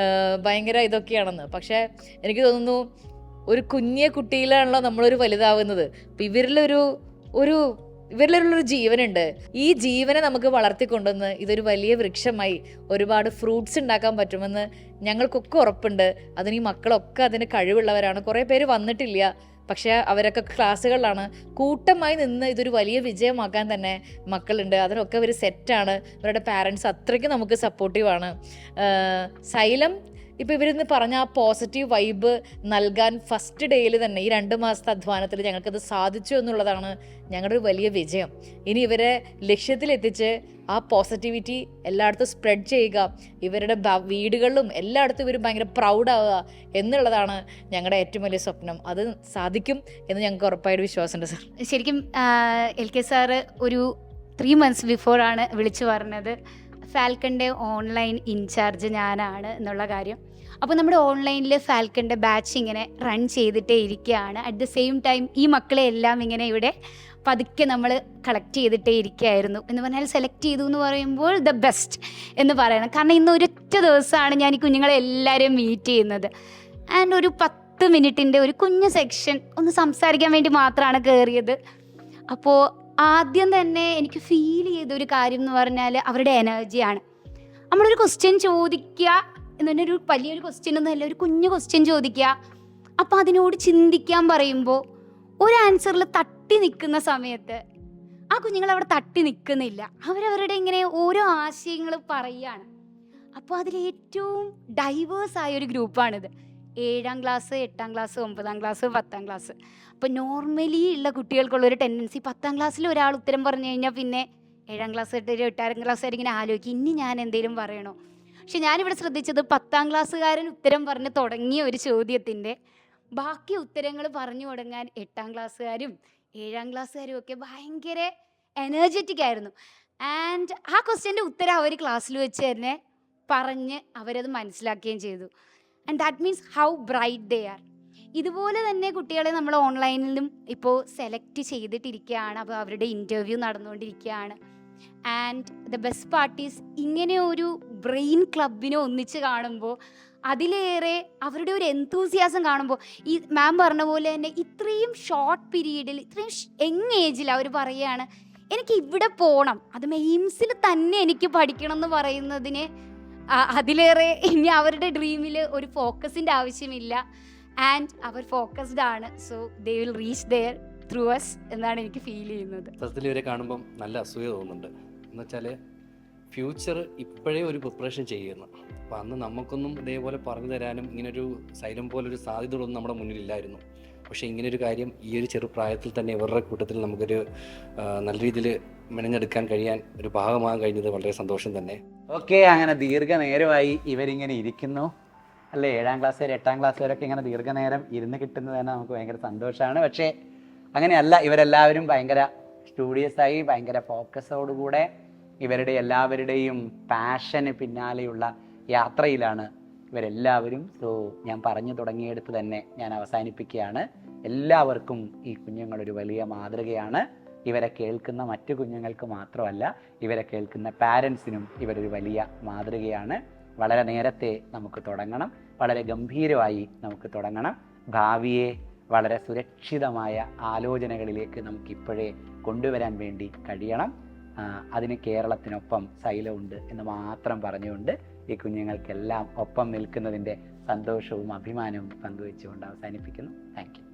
ഭയങ്കര ഇതൊക്കെയാണെന്ന്. പക്ഷേ എനിക്ക് തോന്നുന്നു ഒരു കുഞ്ഞു കുട്ടിയിലാണല്ലോ നമ്മളൊരു വലുതാവുന്നത്. അപ്പം ഇവരിലുള്ളൊരു ജീവനുണ്ട്. ഈ ജീവനെ നമുക്ക് വളർത്തിക്കൊണ്ടുവന്ന് ഇതൊരു വലിയ വൃക്ഷമായി ഒരുപാട് ഫ്രൂട്ട്സ് ഉണ്ടാക്കാൻ പറ്റുമെന്ന് ഞങ്ങൾക്കൊക്കെ ഉറപ്പുണ്ട്. അതിന് ഈ മക്കളൊക്കെ അതിന് കഴിവുള്ളവരാണ്. കുറേ പേര് വന്നിട്ടില്ല, പക്ഷേ അവരൊക്കെ ക്ലാസ്സുകളിലാണ്. കൂട്ടമായി നിന്ന് ഇതൊരു വലിയ വിജയമാക്കാൻ തന്നെ മക്കളുണ്ട്. അതിനൊക്കെ അവർ സെറ്റാണ്. ഇവരുടെ പാരൻസ് അത്രയ്ക്ക് നമുക്ക് സപ്പോർട്ടീവാണ്. സൈലം ഇപ്പോൾ ഇവരിന്ന് പറഞ്ഞ ആ പോസിറ്റീവ് വൈബ് നൽകാൻ ഫസ്റ്റ് ഡേയിൽ തന്നെ ഈ 2 മാസത്തെ അധ്വാനത്തിൽ ഞങ്ങൾക്കത് സാധിച്ചു എന്നുള്ളതാണ് ഞങ്ങളുടെ ഒരു വലിയ വിജയം. ഇനി ഇവരെ ലക്ഷ്യത്തിലെത്തിച്ച് ആ പോസിറ്റിവിറ്റി എല്ലായിടത്തും സ്പ്രെഡ് ചെയ്യുക, ഇവരുടെ വീടുകളിലും എല്ലായിടത്തും ഇവർ ഭയങ്കര പ്രൗഡാവുക എന്നുള്ളതാണ് ഞങ്ങളുടെ ഏറ്റവും വലിയ സ്വപ്നം. അത് സാധിക്കും എന്ന് ഞങ്ങൾക്ക് ഉറപ്പായൊരു വിശ്വാസമുണ്ട് സാർ. ശരിക്കും LK സാറ് ഒരു 3 months ബിഫോറാണ് വിളിച്ചു പറഞ്ഞത് ഫാൽക്കണിൻ്റെ ഓൺലൈൻ ഇൻചാർജ് ഞാനാണ് എന്നുള്ള കാര്യം. അപ്പോൾ നമ്മുടെ ഓൺലൈനിൽ ഫാൽക്കണിൻ്റെ ബാച്ച് ഇങ്ങനെ റൺ ചെയ്തിട്ടേ ഇരിക്കുകയാണ്. അറ്റ് ദ സെയിം ടൈം ഈ മക്കളെ എല്ലാം ഇങ്ങനെ ഇവിടെ പതുക്കെ നമ്മൾ കളക്ട് ചെയ്തിട്ടേ ഇരിക്കുകയായിരുന്നു. എന്ന് പറഞ്ഞാൽ സെലക്ട് ചെയ്തു എന്ന് പറയുമ്പോൾ ദ ബെസ്റ്റ് എന്ന് പറയണം. കാരണം ഇന്ന് ഒരൊറ്റ ദിവസമാണ് ഞാൻ ഈ കുഞ്ഞുങ്ങളെ എല്ലാവരെയും മീറ്റ് ചെയ്യുന്നത്. ആൻഡ് ഒരു 10 മിനിറ്റിൻ്റെ ഒരു കുഞ്ഞു സെക്ഷൻ ഒന്ന് സംസാരിക്കാൻ വേണ്ടി മാത്രമാണ് കയറിയത്. അപ്പോൾ ആദ്യം തന്നെ എനിക്ക് ഫീൽ ചെയ്തൊരു കാര്യം എന്ന് പറഞ്ഞാൽ അവരുടെ എനർജിയാണ്. നമ്മളൊരു ക്വസ്റ്റ്യൻ ചോദിക്കുക എന്ന് പറഞ്ഞാൽ ഒരു വലിയൊരു ക്വസ്റ്റ്യൻ ഒന്നുമല്ല, ഒരു കുഞ്ഞു ക്വസ്റ്റ്യൻ ചോദിക്കുക. അപ്പോൾ അതിനോട് ചിന്തിക്കാൻ പറയുമ്പോൾ ഒരു ആൻസറിൽ തട്ടി നിൽക്കുന്ന സമയത്ത് ആ കുഞ്ഞുങ്ങൾ അവിടെ തട്ടി നിൽക്കുന്നില്ല, അവരവരുടെ ഇങ്ങനെ ഓരോ ആശയങ്ങൾ പറയുകയാണ്. അപ്പോൾ അതിലേറ്റവും ഡൈവേഴ്സായ ഒരു ഗ്രൂപ്പാണിത്. 7ാം ക്ലാസ്, 8ാം ക്ലാസ്, 9ാം ക്ലാസ്, 10ാം ക്ലാസ്. അപ്പോൾ നോർമലി ഉള്ള കുട്ടികൾക്കുള്ളൊരു ടെൻഡൻസി 10ാം ക്ലാസ്സിൽ ഒരാൾ ഉത്തരം പറഞ്ഞു കഴിഞ്ഞാൽ പിന്നെ 7ാം ക്ലാസ്, 8ാം ക്ലാസ് വരെ ഇങ്ങനെ ആലോചിക്കും ഇനി ഞാൻ എന്തെങ്കിലും പറയണോ. പക്ഷെ ഞാനിവിടെ ശ്രദ്ധിച്ചത് 10ാം ക്ലാസ്സുകാരൻ ഉത്തരം പറഞ്ഞ് തുടങ്ങിയ ഒരു ചോദ്യത്തിൻ്റെ ബാക്കി ഉത്തരങ്ങൾ പറഞ്ഞു തുടങ്ങാൻ 8ാം ക്ലാസ്സുകാരും 7ാം ക്ലാസ്സുകാരും ഒക്കെ ഭയങ്കര എനർജറ്റിക് ആയിരുന്നു. ആൻഡ് ആ ക്വസ്റ്റ്യൻ്റെ ഉത്തരം അവർ ക്ലാസ്സിൽ വെച്ച് തന്നെ പറഞ്ഞ് അവരത് മനസ്സിലാക്കുകയും ചെയ്തു. And that means how bright they are. ഇതുപോലെ തന്നെ കുട്ടികളെ നമ്മൾ ഓൺലൈനിലും ഇപ്പോൾ സെലക്ട് ചെയ്തിട്ടിരിക്കുകയാണ്. അപ്പോൾ അവരുടെ ഇൻ്റർവ്യൂ നടന്നുകൊണ്ടിരിക്കുകയാണ്. And the best part is ഇങ്ങനെ ഒരു ബ്രെയിൻ ക്ലബിനെ ഒന്നിച്ച് കാണുമ്പോൾ അതിലേറെ അവരുടെ ഒരു എന്തൂസിയാസം കാണുമ്പോൾ ഈ മാം പറഞ്ഞ പോലെ തന്നെ ഇത്രയും ഷോർട്ട് പീരീഡിൽ ഇത്രയും യങ് ഏജിൽ അവർ പറയുകയാണ് എനിക്ക് ഇവിടെ പോകണം, അത് എയിംസിൽ തന്നെ എനിക്ക് പഠിക്കണം എന്ന് പറയുന്നതിന് അതിലേറെ ഇനി അവരുടെ ഡ്രീമിൽ ഒരു ഫോക്കസിൻ്റെ ആവശ്യമില്ല. ആൻഡ് അവർ ഫോക്കസ്ഡ് ആണ്. So they will reach there through us എന്നാണ് എനിക്ക് ഫീൽ ചെയ്യുന്നത്. സത്യത്തിൽ ഇവരെ കാണുമ്പം നല്ല അസൂയ തോന്നുന്നുണ്ട്. എന്നുവെച്ചാൽ ഫ്യൂച്ചർ ഇപ്പോഴേ ഒരു പ്രിപ്പറേഷൻ ചെയ്യുന്നു. അപ്പോൾ അന്ന് നമുക്കൊന്നും ഇതേപോലെ പറഞ്ഞു തരാനും ഇങ്ങനൊരു സൈലം പോലൊരു സാധ്യതകളൊന്നും നമ്മുടെ മുന്നിലില്ലായിരുന്നു. പക്ഷേ ഇങ്ങനൊരു കാര്യം ഈ ഒരു ചെറുപ്രായത്തിൽ തന്നെ ഇവരുടെ കൂട്ടത്തിൽ നമുക്കൊരു നല്ല രീതിയിൽ മെനഞ്ഞെടുക്കാൻ കഴിയാൻ ഒരു ഭാഗമാകാൻ കഴിഞ്ഞത് വളരെ സന്തോഷം തന്നെ. ഓക്കെ, അങ്ങനെ ദീർഘനേരമായി ഇവരിങ്ങനെ ഇരിക്കുന്നു അല്ലേ? 7ാം ക്ലാസ് വരെ 8ാം ക്ലാസ് വരെയൊക്കെ ഇങ്ങനെ ദീർഘനേരം ഇരുന്ന് കിട്ടുന്നത് തന്നെ നമുക്ക് ഭയങ്കര സന്തോഷമാണ്. പക്ഷേ അങ്ങനെയല്ല, ഇവരെല്ലാവരും ഭയങ്കര സ്റ്റുഡിയസായി ഭയങ്കര ഫോക്കസോടുകൂടെ ഇവരുടെ എല്ലാവരുടെയും പാഷന് പിന്നാലെയുള്ള യാത്രയിലാണ് ഇവരെല്ലാവരും. സോ ഞാൻ പറഞ്ഞു തുടങ്ങിയെടുത്ത് തന്നെ ഞാൻ അവസാനിപ്പിക്കുകയാണ്. എല്ലാവർക്കും ഈ കുഞ്ഞുങ്ങളൊരു വലിയ മാതൃകയാണ്. ഇവരെ കേൾക്കുന്ന മറ്റു കുഞ്ഞുങ്ങൾക്ക് മാത്രമല്ല, ഇവരെ കേൾക്കുന്ന പാരൻസിനും ഇവരൊരു വലിയ മാതൃകയാണ്. വളരെ നേരത്തെ നമുക്ക് തുടങ്ങണം, വളരെ ഗംഭീരമായി നമുക്ക് തുടങ്ങണം. ഭാവിയെ വളരെ സുരക്ഷിതമായ ആലോചനകളിലേക്ക് നമുക്കിപ്പോഴേ കൊണ്ടുവരാൻ വേണ്ടി കഴിയണം. അതിന് കേരളത്തിനൊപ്പം സൈലമുണ്ട് എന്ന് മാത്രം പറഞ്ഞുകൊണ്ട് ഈ കുഞ്ഞുങ്ങൾക്കെല്ലാം ഒപ്പം നിൽക്കുന്നതിൻ്റെ സന്തോഷവും അഭിമാനവും പങ്കുവെച്ചുകൊണ്ട് അവസാനിപ്പിക്കുന്നു. Thank you.